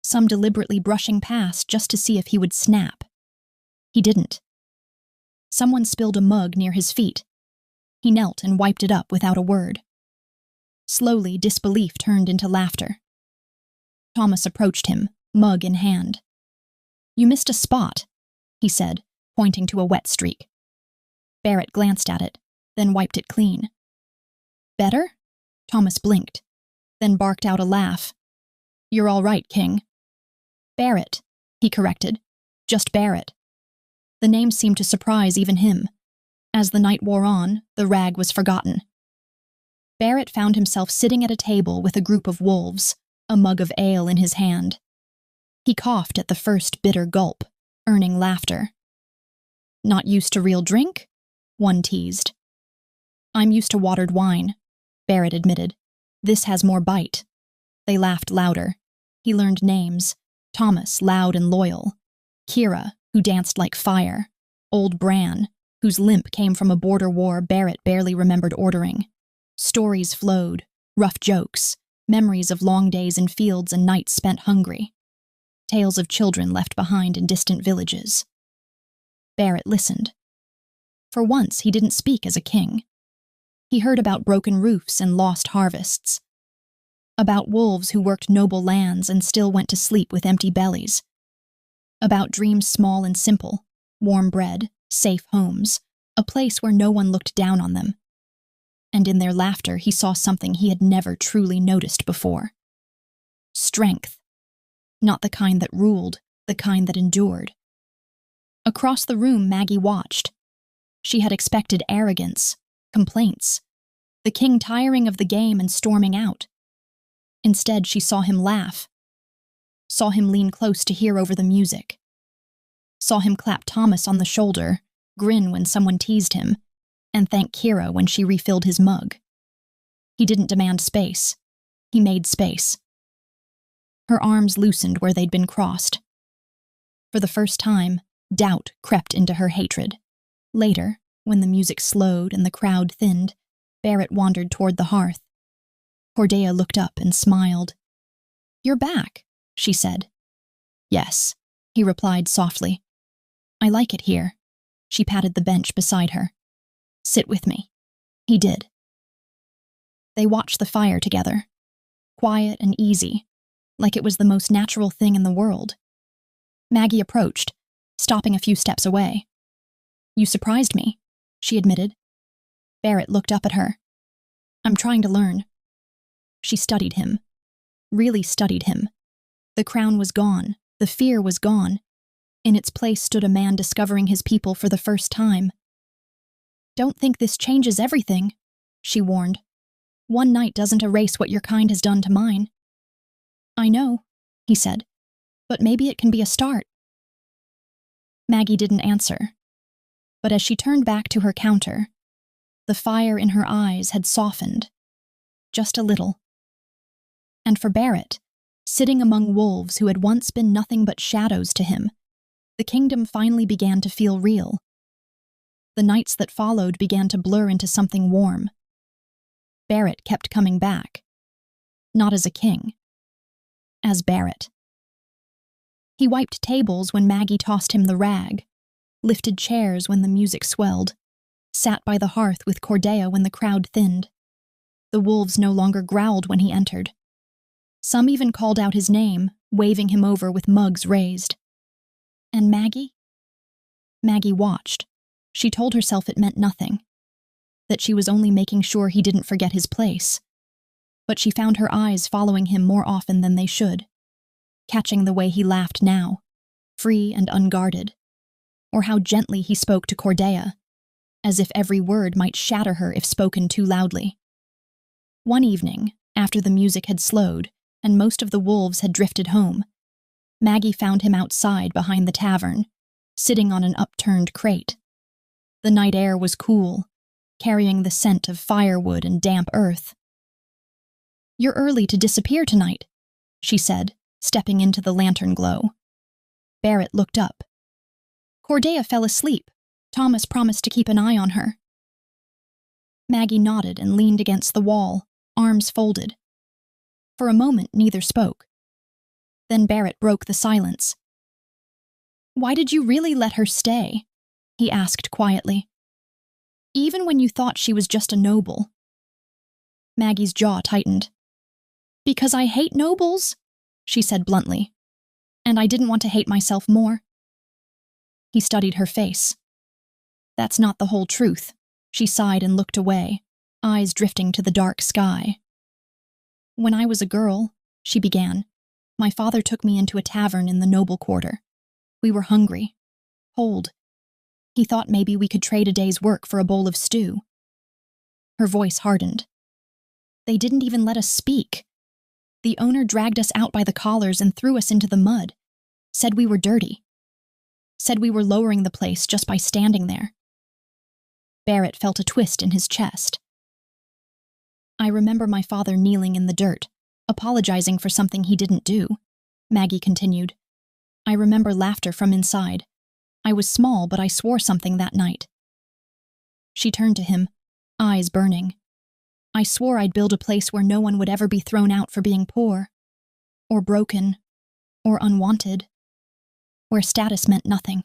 some deliberately brushing past just to see if he would snap. He didn't. Someone spilled a mug near his feet. He knelt and wiped it up without a word. Slowly, disbelief turned into laughter. Thomas approached him, mug in hand. "You missed a spot," he said, pointing to a wet streak. Barrett glanced at it, then wiped it clean. "Better?" Thomas blinked, then barked out a laugh. "You're all right, King." "Barrett," he corrected. "Just Barrett." The name seemed to surprise even him. As the night wore on, the rag was forgotten. Barrett found himself sitting at a table with a group of wolves, a mug of ale in his hand. He coughed at the first bitter gulp, earning laughter. "Not used to real drink?" one teased. "I'm used to watered wine," Barrett admitted. "This has more bite." They laughed louder. He learned names: Thomas, loud and loyal; Kira, who danced like fire; Old Bran, whose limp came from a border war Barrett barely remembered ordering. Stories flowed, rough jokes, memories of long days in fields and nights spent hungry. Tales of children left behind in distant villages. Barrett listened. For once, he didn't speak as a king. He heard about broken roofs and lost harvests. About wolves who worked noble lands and still went to sleep with empty bellies. About dreams small and simple, warm bread, safe homes, a place where no one looked down on them. And in their laughter, he saw something he had never truly noticed before. Strength. Not the kind that ruled, the kind that endured. Across the room, Maggie watched. She had expected arrogance, complaints, the king tiring of the game and storming out. Instead, she saw him laugh, saw him lean close to hear over the music, saw him clap Thomas on the shoulder, grin when someone teased him, and thank Kira when she refilled his mug. He didn't demand space. He made space. Her arms loosened where they'd been crossed. For the first time, doubt crept into her hatred. Later, when the music slowed and the crowd thinned, Barrett wandered toward the hearth. Cordelia looked up and smiled. "You're back," she said. "Yes," he replied softly. "I like it here." She patted the bench beside her. "Sit with me." He did. They watched the fire together, quiet and easy, like it was the most natural thing in the world. Maggie approached, stopping a few steps away. "You surprised me," she admitted. Barrett looked up at her. "I'm trying to learn." She studied him, really studied him. The crown was gone, the fear was gone. In its place stood a man discovering his people for the first time. "Don't think this changes everything," she warned. "One night doesn't erase what your kind has done to mine." "I know," he said, "but maybe it can be a start." Maggie didn't answer, but as she turned back to her counter, the fire in her eyes had softened, just a little. And for Barrett, sitting among wolves who had once been nothing but shadows to him, the kingdom finally began to feel real. The nights that followed began to blur into something warm. Barrett kept coming back, not as a king, as Barrett. He wiped tables when Maggie tossed him the rag, lifted chairs when the music swelled, sat by the hearth with Cordelia when the crowd thinned. The wolves no longer growled when he entered. Some even called out his name, waving him over with mugs raised. And Maggie? Maggie watched. She told herself it meant nothing, that she was only making sure he didn't forget his place. But she found her eyes following him more often than they should, catching the way he laughed now, free and unguarded, or how gently he spoke to Cordelia, as if every word might shatter her if spoken too loudly. One evening, After the music had slowed and most of the wolves had drifted home, Maggie found him outside behind the tavern, sitting on an upturned crate. The night air was cool, carrying the scent of firewood and damp earth. "You're early to disappear tonight," she said, stepping into the lantern glow. Barrett looked up. "Cordelia fell asleep. Thomas promised to keep an eye on her." Maggie nodded and leaned against the wall, arms folded. For a moment, neither spoke. Then Barrett broke the silence. "Why did you really let her stay?" he asked quietly. "Even when you thought she was just a noble." Maggie's jaw tightened. "Because I hate nobles," she said bluntly. "And I didn't want to hate myself more." He studied her face. "That's not the whole truth." She sighed and looked away, eyes drifting to the dark sky. "When I was a girl," she began, "my father took me into a tavern in the noble quarter. We were hungry, cold. He thought maybe we could trade a day's work for a bowl of stew." Her voice hardened. "They didn't even let us speak. The owner dragged us out by the collars and threw us into the mud, said we were dirty, said we were lowering the place just by standing there." Barrett felt a twist in his chest. "I remember my father kneeling in the dirt, apologizing for something he didn't do," Maggie continued. "I remember laughter from inside. I was small, but I swore something that night." She turned to him, eyes burning. "I swore I'd build a place where no one would ever be thrown out for being poor, or broken, or unwanted, where status meant nothing."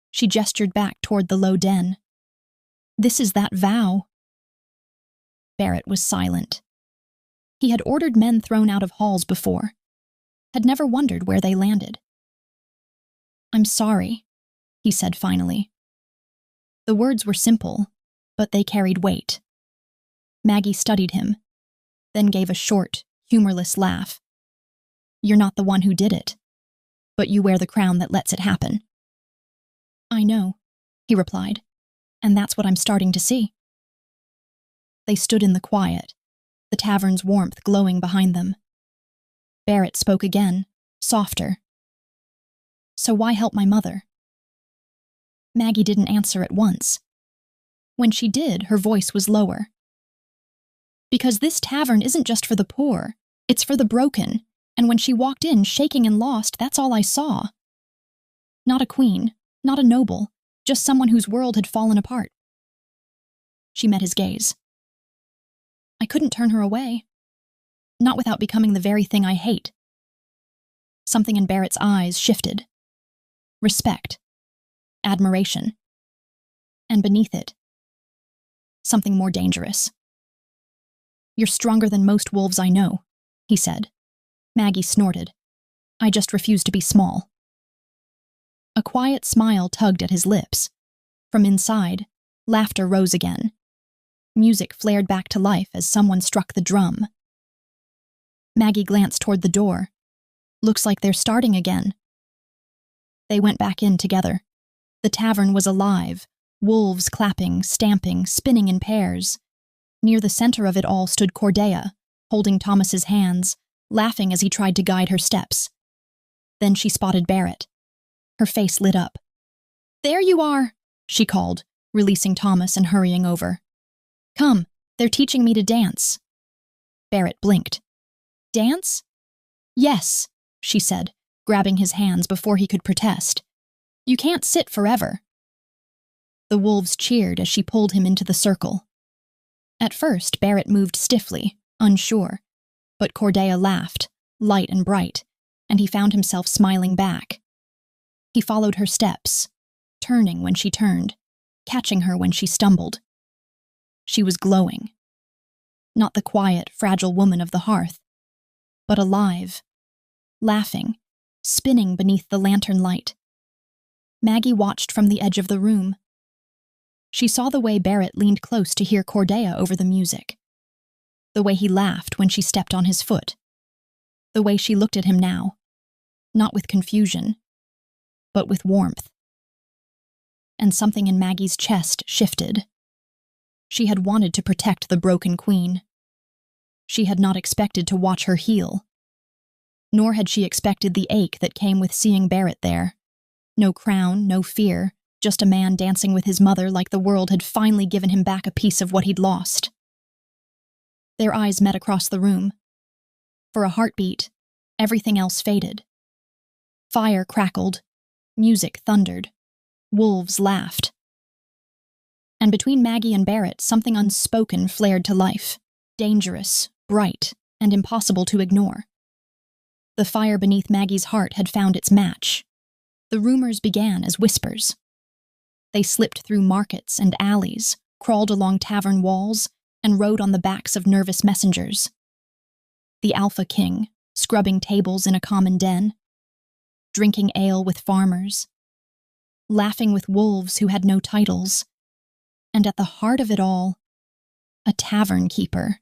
She gestured back toward the low den. "This is that vow." Barrett was silent. He had ordered men thrown out of halls before, had never wondered where they landed. "I'm sorry," he said finally. The words were simple, but they carried weight. Maggie studied him, then gave a short, humorless laugh. "You're not the one who did it, but you wear the crown that lets it happen." "I know," he replied, "and that's what I'm starting to see." They stood in the quiet, the tavern's warmth glowing behind them. Barrett spoke again, softer. "So why help my mother?" Maggie didn't answer at once. When she did, her voice was lower. "Because this tavern isn't just for the poor, it's for the broken, and when she walked in shaking and lost, that's all I saw. Not a queen, not a noble, just someone whose world had fallen apart." She met his gaze. "I couldn't turn her away. Not without becoming the very thing I hate." Something in Barrett's eyes shifted. Respect. Admiration. And beneath it, something more dangerous. "You're stronger than most wolves I know," he said. Maggie snorted. "I just refuse to be small." A quiet smile tugged at his lips. From inside, laughter rose again. Music flared back to life as someone struck the drum. Maggie glanced toward the door. "Looks like they're starting again." They went back in together. The tavern was alive, wolves clapping, stamping, spinning in pairs. Near the center of it all stood Cordelia, holding Thomas's hands, laughing as he tried to guide her steps. Then she spotted Barrett. Her face lit up. "There you are," she called, releasing Thomas and hurrying over. "Come, they're teaching me to dance." Barrett blinked. "Dance?" "Yes," she said, grabbing his hands before he could protest. "You can't sit forever." The wolves cheered as she pulled him into the circle. At first, Barrett moved stiffly, unsure, but Cordelia laughed, light and bright, and he found himself smiling back. He followed her steps, turning when she turned, catching her when she stumbled. She was glowing. Not the quiet, fragile woman of the hearth, but alive, laughing, spinning beneath the lantern light. Maggie watched from the edge of the room. She saw the way Barrett leaned close to hear Cordelia over the music, the way he laughed when she stepped on his foot, the way she looked at him now, not with confusion, but with warmth. And something in Maggie's chest shifted. She had wanted to protect the broken queen. She had not expected to watch her heal. Nor had she expected the ache that came with seeing Barrett there. No crown, no fear, just a man dancing with his mother like the world had finally given him back a piece of what he'd lost. Their eyes met across the room. For a heartbeat, everything else faded. Fire crackled, music thundered, wolves laughed. And between Maggie and Barrett, something unspoken flared to life, dangerous, bright, and impossible to ignore. The fire beneath Maggie's heart had found its match. The rumors began as whispers. They slipped through markets and alleys, crawled along tavern walls, and rode on the backs of nervous messengers. The Alpha King, scrubbing tables in a common den, drinking ale with farmers, laughing with wolves who had no titles, and at the heart of it all, a tavern keeper.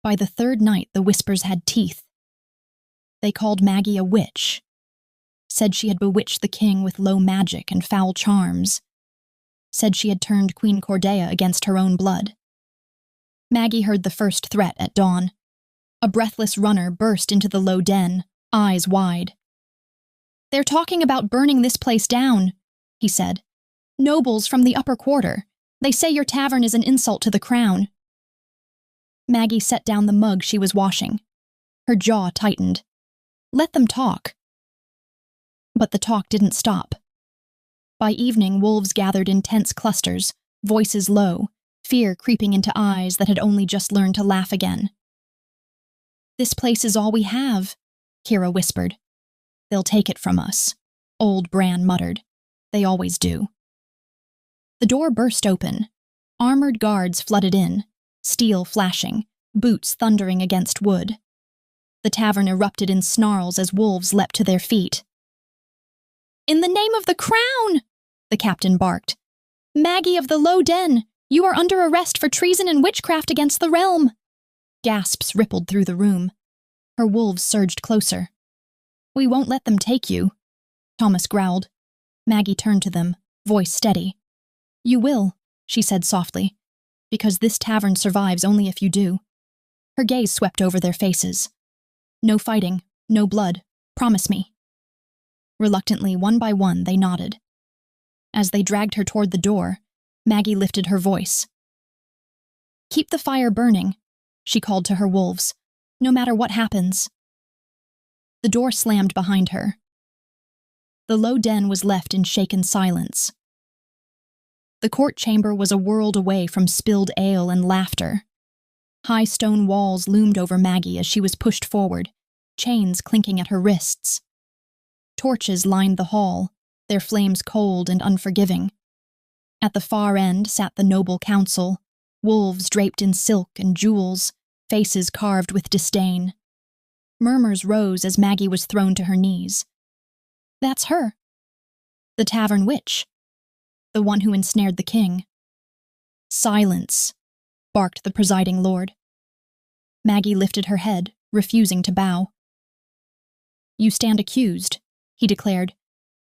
By the third night, the whispers had teeth. They called Maggie a witch, said she had bewitched the king with low magic and foul charms, said she had turned Queen Cordeia against her own blood. Maggie heard the first threat at dawn. A breathless runner burst into the low den, eyes wide. "They're talking about burning this place down," he said. "Nobles from the upper quarter. They say your tavern is an insult to the crown." Maggie set down the mug she was washing. Her jaw tightened. Let them talk. But the talk didn't stop. By evening, wolves gathered in tense clusters, voices low, fear creeping into eyes that had only just learned to laugh again. "This place is all we have," Kira whispered. "They'll take it from us," old Bran muttered. "They always do." The door burst open. Armored guards flooded in, steel flashing, boots thundering against wood. The tavern erupted in snarls as wolves leapt to their feet. "In the name of the crown!" the captain barked. "Maggie of the Low Den, you are under arrest for treason and witchcraft against the realm." Gasps rippled through the room. Her wolves surged closer. "We won't let them take you," Thomas growled. Maggie turned to them, voice steady. "You will," she said softly, "because this tavern survives only if you do." Her gaze swept over their faces. "No fighting, no blood, promise me." Reluctantly, one by one, they nodded. As they dragged her toward the door, Maggie lifted her voice. "Keep the fire burning," she called to her wolves, "no matter what happens." The door slammed behind her. The low den was left in shaken silence. The court chamber was a world away from spilled ale and laughter. High stone walls loomed over Maggie as she was pushed forward, chains clinking at her wrists. Torches lined the hall, their flames cold and unforgiving. At the far end sat the noble council, wolves draped in silk and jewels, faces carved with disdain. Murmurs rose as Maggie was thrown to her knees. "That's her. The tavern witch. The one who ensnared the king." "Silence," barked the presiding lord. Maggie lifted her head, refusing to bow. "You stand accused," he declared,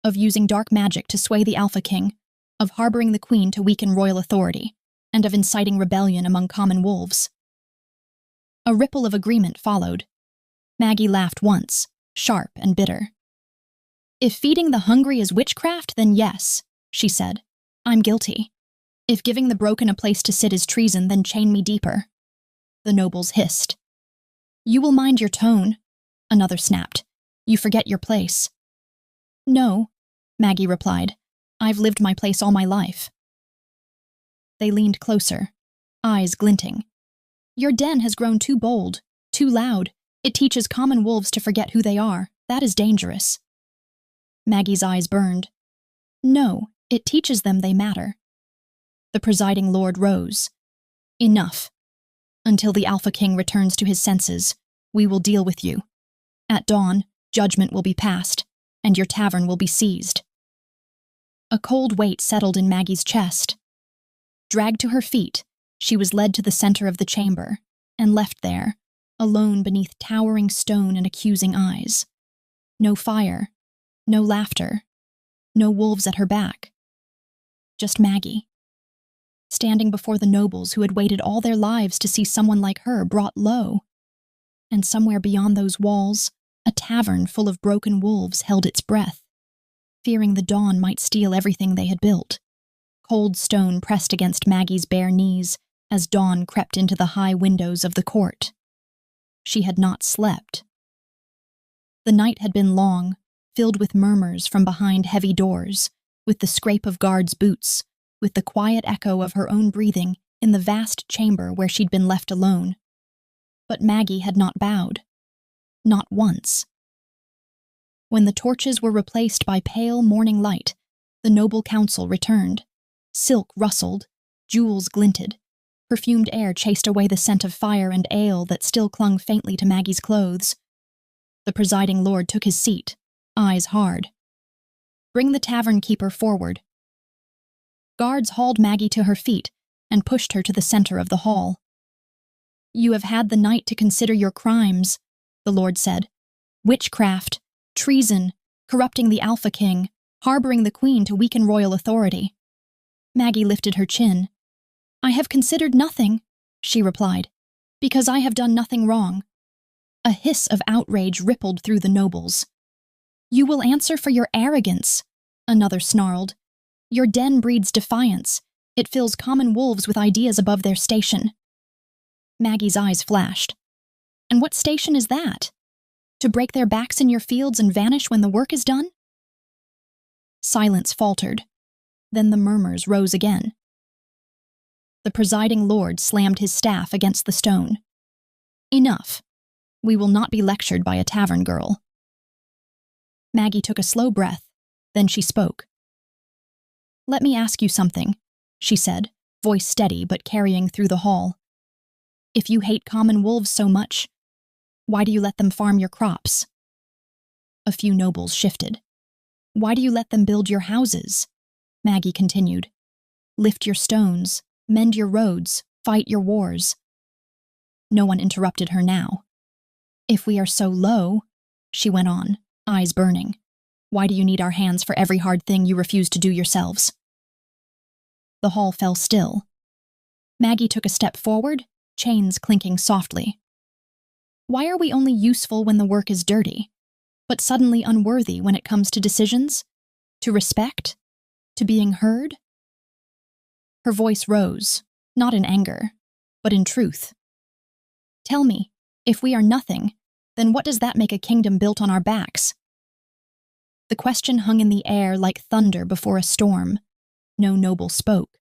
"of using dark magic to sway the Alpha King, of harboring the Queen to weaken royal authority, and of inciting rebellion among common wolves." A ripple of agreement followed. Maggie laughed once, sharp and bitter. "If feeding the hungry is witchcraft, then yes," she said. "I'm guilty. If giving the broken a place to sit is treason, then chain me deeper." The nobles hissed. "You will mind your tone," another snapped. "You forget your place." "No," Maggie replied. "I've lived my place all my life." They leaned closer, eyes glinting. "Your den has grown too bold, too loud. It teaches common wolves to forget who they are. That is dangerous." Maggie's eyes burned. "No, it teaches them they matter." The presiding lord rose. "Enough. Until the Alpha King returns to his senses, we will deal with you. At dawn, judgment will be passed, and your tavern will be seized." A cold weight settled in Maggie's chest. Dragged to her feet, she was led to the center of the chamber, and left there, alone beneath towering stone and accusing eyes. No fire, no laughter, no wolves at her back. Just Maggie. standing before the nobles who had waited all their lives to see someone like her brought low. And somewhere beyond those walls, a tavern full of broken wolves held its breath, fearing the dawn might steal everything they had built. Cold stone pressed against Maggie's bare knees as dawn crept into the high windows of the court. She had not slept. The night had been long, filled with murmurs from behind heavy doors, with the scrape of guards' boots, with the quiet echo of her own breathing in the vast chamber where she'd been left alone. But Maggie had not bowed. Not once. When the torches were replaced by pale morning light, the noble council returned. Silk rustled, jewels glinted, perfumed air chased away the scent of fire and ale that still clung faintly to Maggie's clothes. The presiding lord took his seat, eyes hard. "Bring the tavern keeper forward." Guards hauled Maggie to her feet and pushed her to the center of the hall. "You have had the night to consider your crimes," the lord said. "Witchcraft, treason, corrupting the Alpha King, harboring the Queen to weaken royal authority." Maggie lifted her chin. "I have considered nothing," she replied, "because I have done nothing wrong." A hiss of outrage rippled through the nobles. "You will answer for your arrogance," another snarled. "Your den breeds defiance. It fills common wolves with ideas above their station." Maggie's eyes flashed. "And what station is that? To break their backs in your fields and vanish when the work is done?" Silence faltered. Then the murmurs rose again. The presiding lord slammed his staff against the stone. "Enough. We will not be lectured by a tavern girl." Maggie took a slow breath, then she spoke. "Let me ask you something," she said, voice steady but carrying through the hall. "If you hate common wolves so much, why do you let them farm your crops?" A few nobles shifted. "Why do you let them build your houses?" Maggie continued. "Lift your stones, mend your roads, fight your wars." No one interrupted her now. "If we are so low," she went on, eyes burning, "why do you need our hands for every hard thing you refuse to do yourselves?" The hall fell still. Maggie took a step forward, chains clinking softly. "Why are we only useful when the work is dirty, but suddenly unworthy when it comes to decisions? To respect? To being heard?" Her voice rose, not in anger, but in truth. "Tell me, if we are nothing, then what does that make a kingdom built on our backs?" The question hung in the air like thunder before a storm. No noble spoke.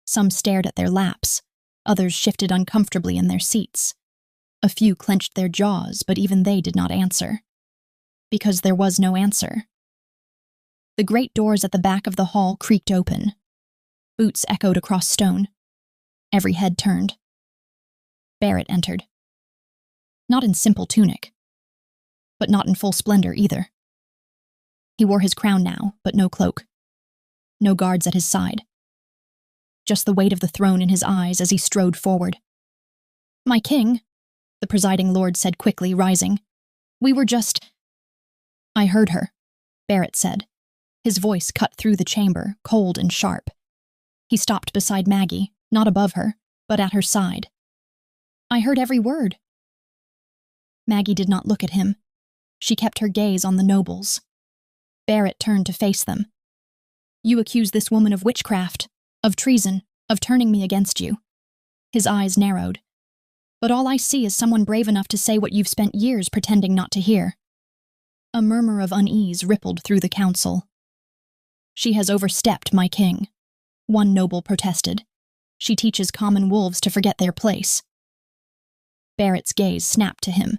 Some stared at their laps, others shifted uncomfortably in their seats. A few clenched their jaws, but even they did not answer. Because there was no answer. The great doors at the back of the hall creaked open. Boots echoed across stone. Every head turned. Barrett entered. Not in simple tunic, but not in full splendor either. He wore his crown now, but no cloak. No guards at his side. Just the weight of the throne in his eyes as he strode forward. "My king," the presiding lord said quickly, rising. "We were just—" "I heard her," Barrett said. His voice cut through the chamber, cold and sharp. He stopped beside Maggie, not above her, but at her side. "I heard every word." Maggie did not look at him. She kept her gaze on the nobles. Barrett turned to face them. "You accuse this woman of witchcraft, of treason, of turning me against you." His eyes narrowed. "But all I see is someone brave enough to say what you've spent years pretending not to hear." A murmur of unease rippled through the council. "She has overstepped, my king," one noble protested. "She teaches common wolves to forget their place." Barrett's gaze snapped to him.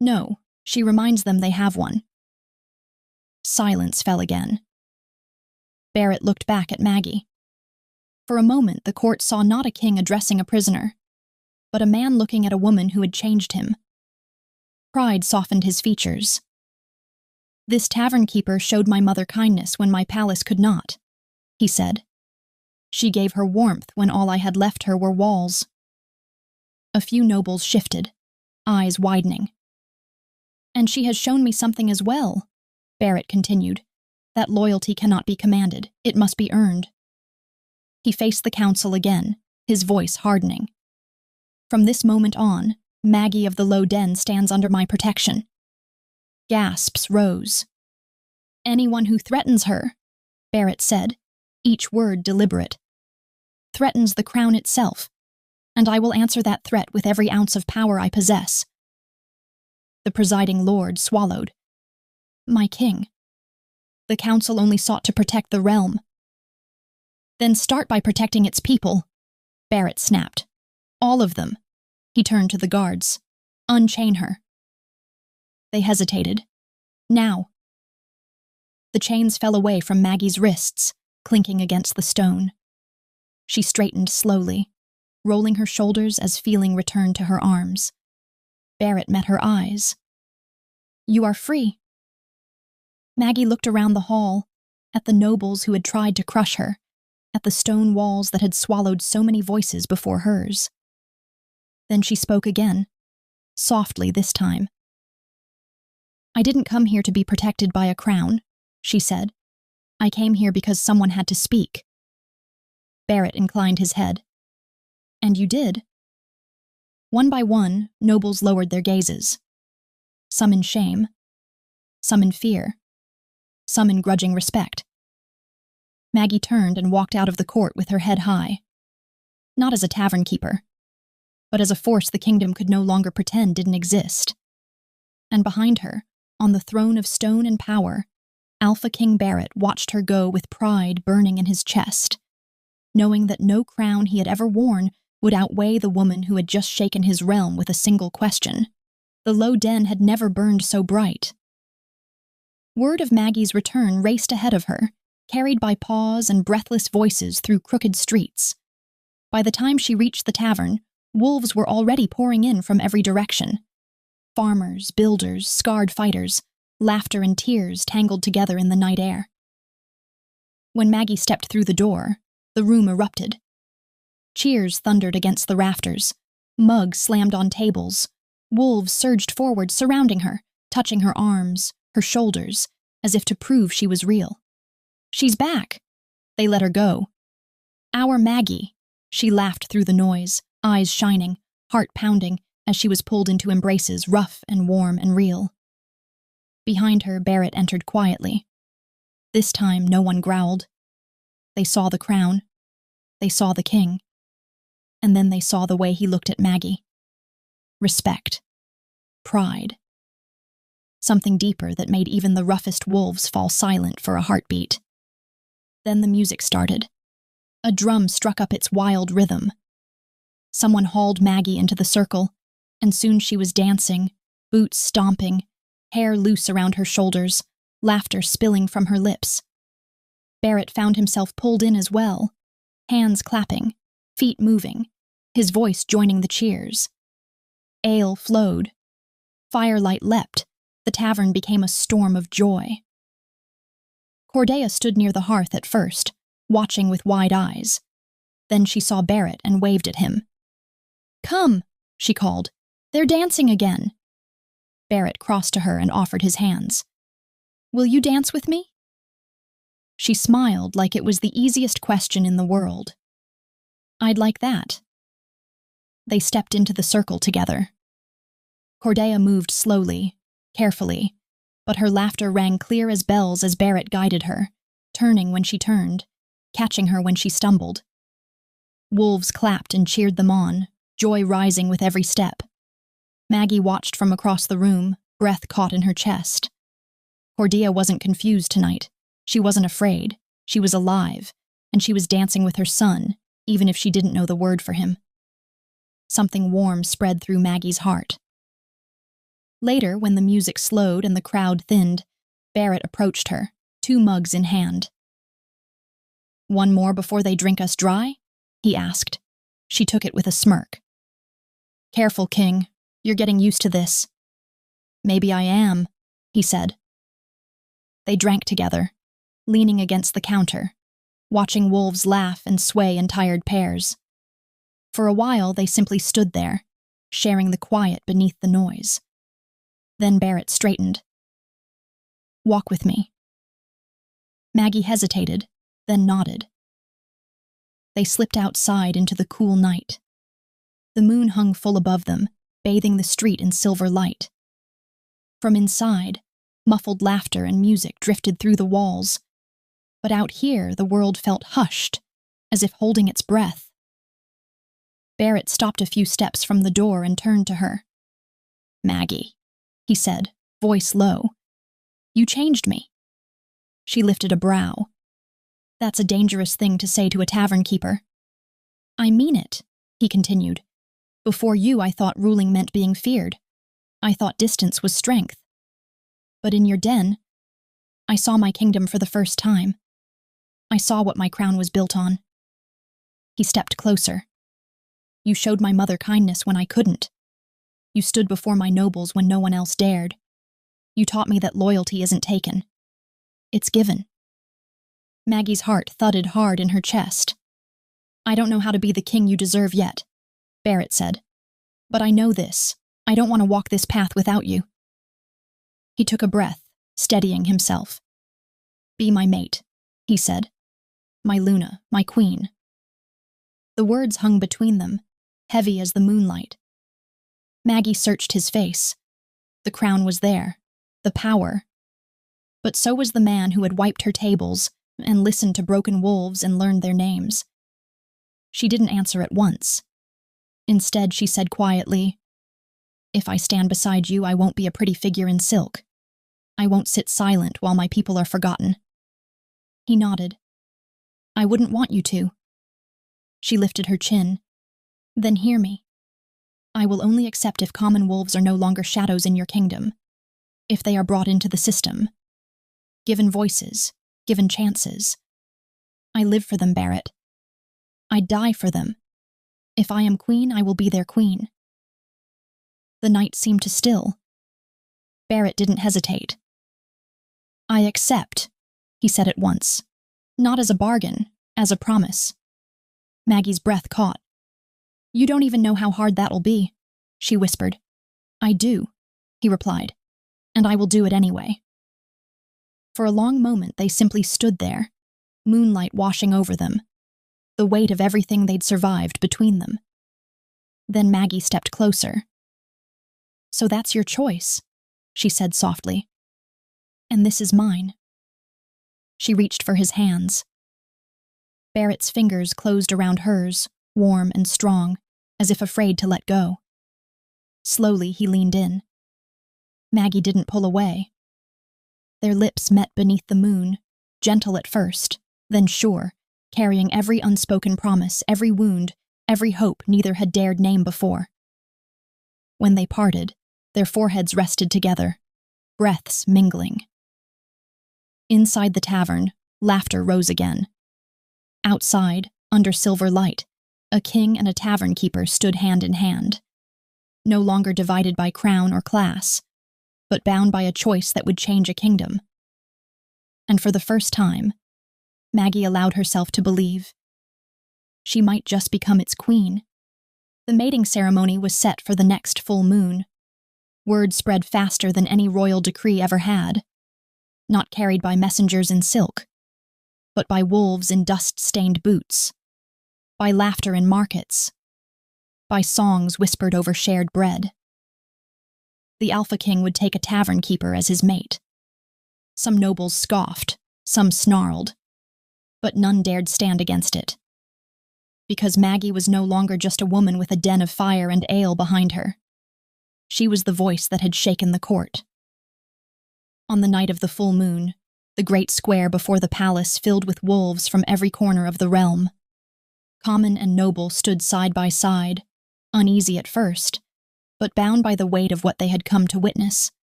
"No, she reminds them they have one." Silence fell again. Barrett looked back at Maggie. For a moment, the court saw not a king addressing a prisoner, but a man looking at a woman who had changed him. Pride softened his features. "This tavern keeper showed my mother kindness when my palace could not," he said. "She gave her warmth when all I had left her were walls." A few nobles shifted, eyes widening. "And she has shown me something as well," Barrett continued. "That loyalty cannot be commanded, it must be earned." He faced the council again, his voice hardening. From this moment on, Maggie of the Low Den stands under my protection. Gasps rose. Anyone who threatens her, Barrett said, each word deliberate, threatens the crown itself, and I will answer that threat with every ounce of power I possess. The presiding lord swallowed. My king. The council only sought to protect the realm. Then start by protecting its people, Barrett snapped. All of them. He turned to the guards. Unchain her. They hesitated. Now. The chains fell away from Maggie's wrists, clinking against the stone. She straightened slowly, rolling her shoulders as feeling returned to her arms. Barrett met her eyes. You are free. Maggie looked around the hall, at the nobles who had tried to crush her, at the stone walls that had swallowed so many voices before hers. Then she spoke again, softly this time. I didn't come here to be protected by a crown, she said. I came here because someone had to speak. Barrett inclined his head. And you did. One by one, nobles lowered their gazes. Some in shame, some in fear, some in grudging respect. Maggie turned and walked out of the court with her head high. Not as a tavern keeper, but as a force the kingdom could no longer pretend didn't exist. And behind her, on the throne of stone and power, Alpha King Barrett watched her go with pride burning in his chest, knowing that no crown he had ever worn would outweigh the woman who had just shaken his realm with a single question. The Low Den had never burned so bright. Word of Maggie's return raced ahead of her, carried by paws and breathless voices through crooked streets. By the time she reached the tavern, wolves were already pouring in from every direction. Farmers, builders, scarred fighters, laughter and tears tangled together in the night air. When Maggie stepped through the door, the room erupted. Cheers thundered against the rafters. Mugs slammed on tables. Wolves surged forward, surrounding her, touching her arms, her shoulders, as if to prove she was real. She's back. They let her go. Our Maggie. She laughed through the noise, eyes shining, heart pounding, as she was pulled into embraces rough and warm and real. Behind her, Barrett entered quietly. This time, no one growled. They saw the crown. They saw the king. And then they saw the way he looked at Maggie. Respect. Pride. Something deeper that made even the roughest wolves fall silent for a heartbeat. Then the music started. A drum struck up its wild rhythm. Someone hauled Maggie into the circle, and soon she was dancing, boots stomping, hair loose around her shoulders, laughter spilling from her lips. Barrett found himself pulled in as well, hands clapping, feet moving, his voice joining the cheers. Ale flowed. Firelight leapt. The tavern became a storm of joy. Cordelia stood near the hearth at first, watching with wide eyes. Then she saw Barrett and waved at him. Come, she called. They're dancing again. Barrett crossed to her and offered his hands. Will you dance with me? She smiled like it was the easiest question in the world. I'd like that. They stepped into the circle together. Cordelia moved slowly, carefully, but her laughter rang clear as bells as Barrett guided her, turning when she turned, catching her when she stumbled. Wolves clapped and cheered them on, joy rising with every step. Maggie watched from across the room, breath caught in her chest. Cordelia wasn't confused tonight. She wasn't afraid. She was alive, and she was dancing with her son, even if she didn't know the word for him. Something warm spread through Maggie's heart. Later, when the music slowed and the crowd thinned, Barrett approached her, 2 mugs in hand. One more before they drink us dry? He asked. She took it with a smirk. Careful, King. You're getting used to this. Maybe I am, he said. They drank together, leaning against the counter, watching wolves laugh and sway in tired pairs. For a while, they simply stood there, sharing the quiet beneath the noise. Then Barrett straightened. Walk with me. Maggie hesitated, then nodded. they slipped outside into the cool night. The moon hung full above them, bathing the street in silver light. From inside, muffled laughter and music drifted through the walls, but out here the world felt hushed, as if holding its breath. Barrett stopped a few steps from the door and turned to her. "Maggie," he said, voice low, "you changed me." She lifted a brow. "That's a dangerous thing to say to a tavern keeper." "I mean it," he continued. "Before you, I thought ruling meant being feared. I thought distance was strength. But in your den, I saw my kingdom for the first time. I saw what my crown was built on." He stepped closer. "You showed my mother kindness when I couldn't. You stood before my nobles when no one else dared. You taught me that loyalty isn't taken. It's given." Maggie's heart thudded hard in her chest. "I don't know how to be the king you deserve yet," Barrett said. "But I know this. I don't want to walk this path without you." He took a breath, steadying himself. "Be my mate," he said. "My Luna, my queen." The words hung between them, heavy as the moonlight. Maggie searched his face. The crown was there, the power. But so was the man who had wiped her tables and listened to broken wolves and learned their names. She didn't answer at once. Instead, she said quietly, "If I stand beside you, I won't be a pretty figure in silk. I won't sit silent while my people are forgotten." He nodded. "I wouldn't want you to." She lifted her chin. "Then hear me. I will only accept if common wolves are no longer shadows in your kingdom, if they are brought into the system, given voices, given chances. I live for them, Barrett. I die for them. If I am queen, I will be their queen." The night seemed to still. Barrett didn't hesitate. "I accept," he said at once. "Not as a bargain, as a promise." Maggie's breath caught. "You don't even know how hard that'll be," she whispered. "I do," he replied, "and I will do it anyway." For a long moment they simply stood there, moonlight washing over them, the weight of everything they'd survived between them. Then Maggie stepped closer. "So that's your choice," she said softly. "And this is mine." She reached for his hands. Barrett's fingers closed around hers, warm and strong, as if afraid to let go. Slowly he leaned in. Maggie didn't pull away. Their lips met beneath the moon, gentle at first, then sure, carrying every unspoken promise, every wound, every hope neither had dared name before. When they parted, their foreheads rested together, breaths mingling. Inside the tavern, laughter rose again. Outside, under silver light, a king and a tavern keeper stood hand in hand, no longer divided by crown or class, but bound by a choice that would change a kingdom. And for the first time, Maggie allowed herself to believe. She might just become its queen. The mating ceremony was set for the next full moon. Word spread faster than any royal decree ever had, not carried by messengers in silk, but by wolves in dust-stained boots, by laughter in markets, by songs whispered over shared bread. The Alpha King would take a tavern keeper as his mate. Some nobles scoffed, some snarled, but none dared stand against it. Because Maggie was no longer just a woman with a den of fire and ale behind her. She was the voice that had shaken the court. On the night of the full moon, the great square before the palace filled with wolves from every corner of the realm. Common and noble stood side by side, uneasy at first, but bound by the weight of what they had come to witness.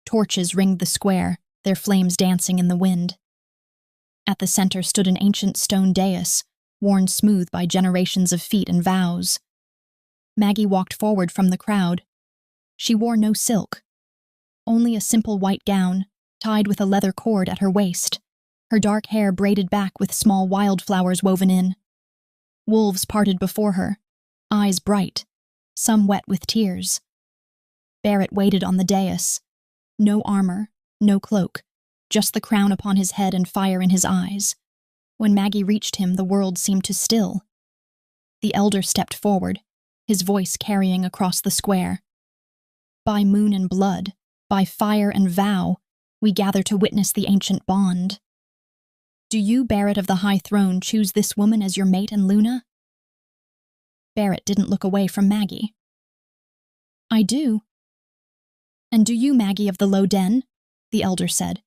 Torches ringed the square, their flames dancing in the wind. At the center stood an ancient stone dais, worn smooth by generations of feet and vows. Maggie walked forward from the crowd. She wore no silk, only a simple white gown, tied with a leather cord at her waist, her dark hair braided back with small wildflowers woven in. Wolves parted before her, eyes bright, some wet with tears. Barrett waited on the dais. No armor, no cloak, just the crown upon his head and fire in his eyes. When Maggie reached him, the world seemed to still. The elder stepped forward, his voice carrying across the square. By moon and blood, by fire and vow, we gather to witness the ancient bond. Do you, Barrett of the High Throne, choose this woman as your mate and Luna? Barrett didn't look away from Maggie. I do. And do you, Maggie of the Low Den, the elder said,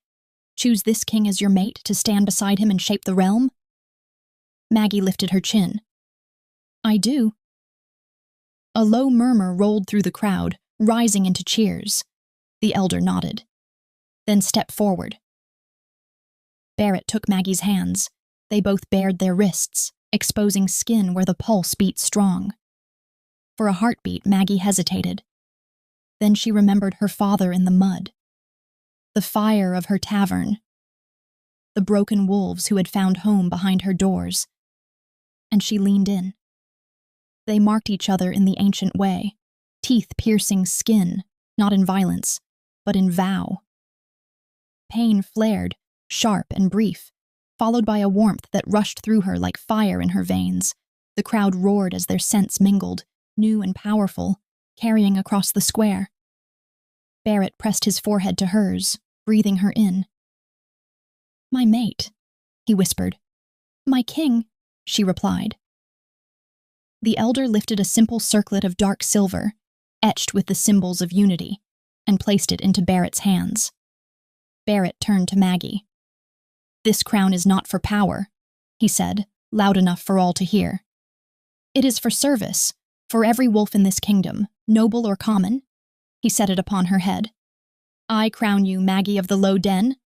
choose this king as your mate to stand beside him and shape the realm? Maggie lifted her chin. I do. A low murmur rolled through the crowd, rising into cheers. The elder nodded, then stepped forward. Barrett took Maggie's hands. They both bared their wrists, exposing skin where the pulse beat strong. For a heartbeat, Maggie hesitated. Then she remembered her father in the mud, the fire of her tavern, the broken wolves who had found home behind her doors. And she leaned in. They marked each other in the ancient way, teeth piercing skin, not in violence, but in vow. Pain flared, sharp and brief, followed by a warmth that rushed through her like fire in her veins. The crowd roared as their scents mingled, new and powerful, carrying across the square. Barrett pressed his forehead to hers, breathing her in. My mate, he whispered. My king, she replied. The elder lifted a simple circlet of dark silver, etched with the symbols of unity, and placed it into Barrett's hands. Barrett turned to Maggie. This crown is not for power, he said, loud enough for all to hear. It is for service, for every wolf in this kingdom, noble or common. He set it upon her head. I crown you, Maggie of the Low Den,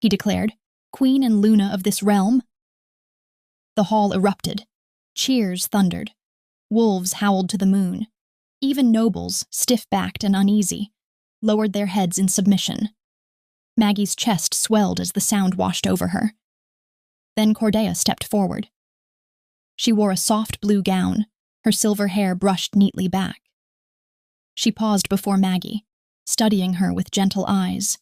he declared, queen and Luna of this realm. The hall erupted. Cheers thundered. Wolves howled to the moon. Even nobles, stiff-backed and uneasy, lowered their heads in submission. Maggie's chest swelled as the sound washed over her. Then Cordeia stepped forward. She wore a soft blue gown, her silver hair brushed neatly back. She paused before Maggie, studying her with gentle eyes.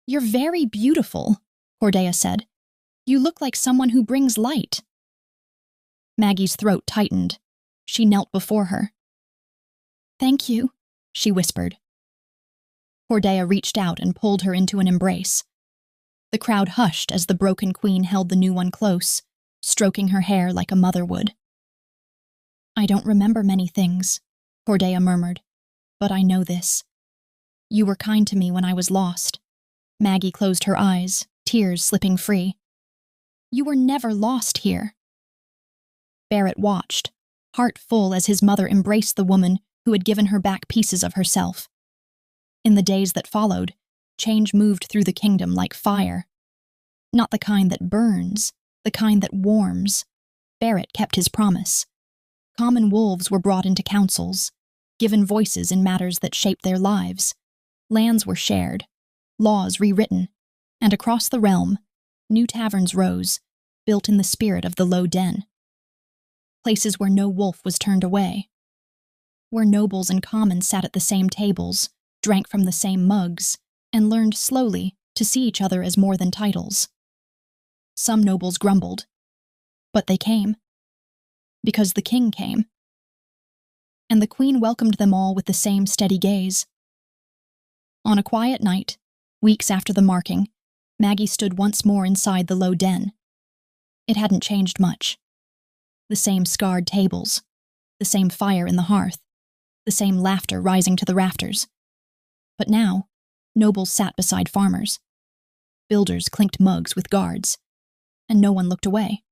You're very beautiful, Cordeia said. You look like someone who brings light. Maggie's throat tightened. She knelt before her. Thank you, she whispered. Cordeia reached out and pulled her into an embrace. The crowd hushed as the broken queen held the new one close, stroking her hair like a mother would. I don't remember many things, Cordeia murmured, but I know this. You were kind to me when I was lost. Maggie closed her eyes, tears slipping free. You were never lost here. Barrett watched, heart full as his mother embraced the woman who had given her back pieces of herself. In the days that followed, change moved through the kingdom like fire. Not the kind that burns, the kind that warms. Barrett kept his promise. Common wolves were brought into councils, given voices in matters that shaped their lives. Lands were shared, laws rewritten, and across the realm, new taverns rose, built in the spirit of the Low Den. Places where no wolf was turned away. Where nobles and commons sat at the same tables, drank from the same mugs, and learned slowly to see each other as more than titles. Some nobles grumbled, but they came. Because the king came. And the queen welcomed them all with the same steady gaze. On a quiet night, weeks after the marking, Maggie stood once more inside the Low Den. It hadn't changed much. The same scarred tables, the same fire in the hearth, the same laughter rising to the rafters. But now, nobles sat beside farmers. Builders clinked mugs with guards, and no one looked away.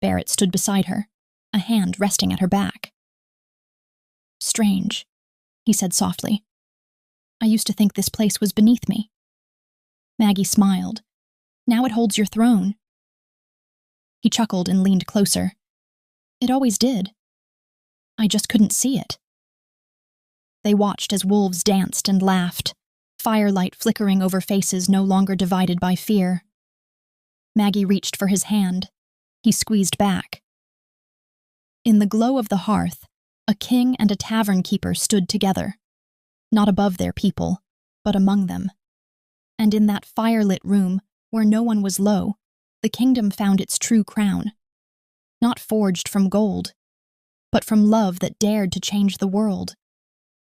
Barrett stood beside her, a hand resting at her back. Strange, he said softly. I used to think this place was beneath me. Maggie smiled. Now it holds your throne. He chuckled and leaned closer. It always did. I just couldn't see it. They watched as wolves danced and laughed, firelight flickering over faces no longer divided by fear. Maggie reached for his hand. He squeezed back. In the glow of the hearth, a king and a tavern keeper stood together, not above their people, but among them. And in that firelit room, where no one was low, the kingdom found its true crown, not forged from gold, but from love that dared to change the world.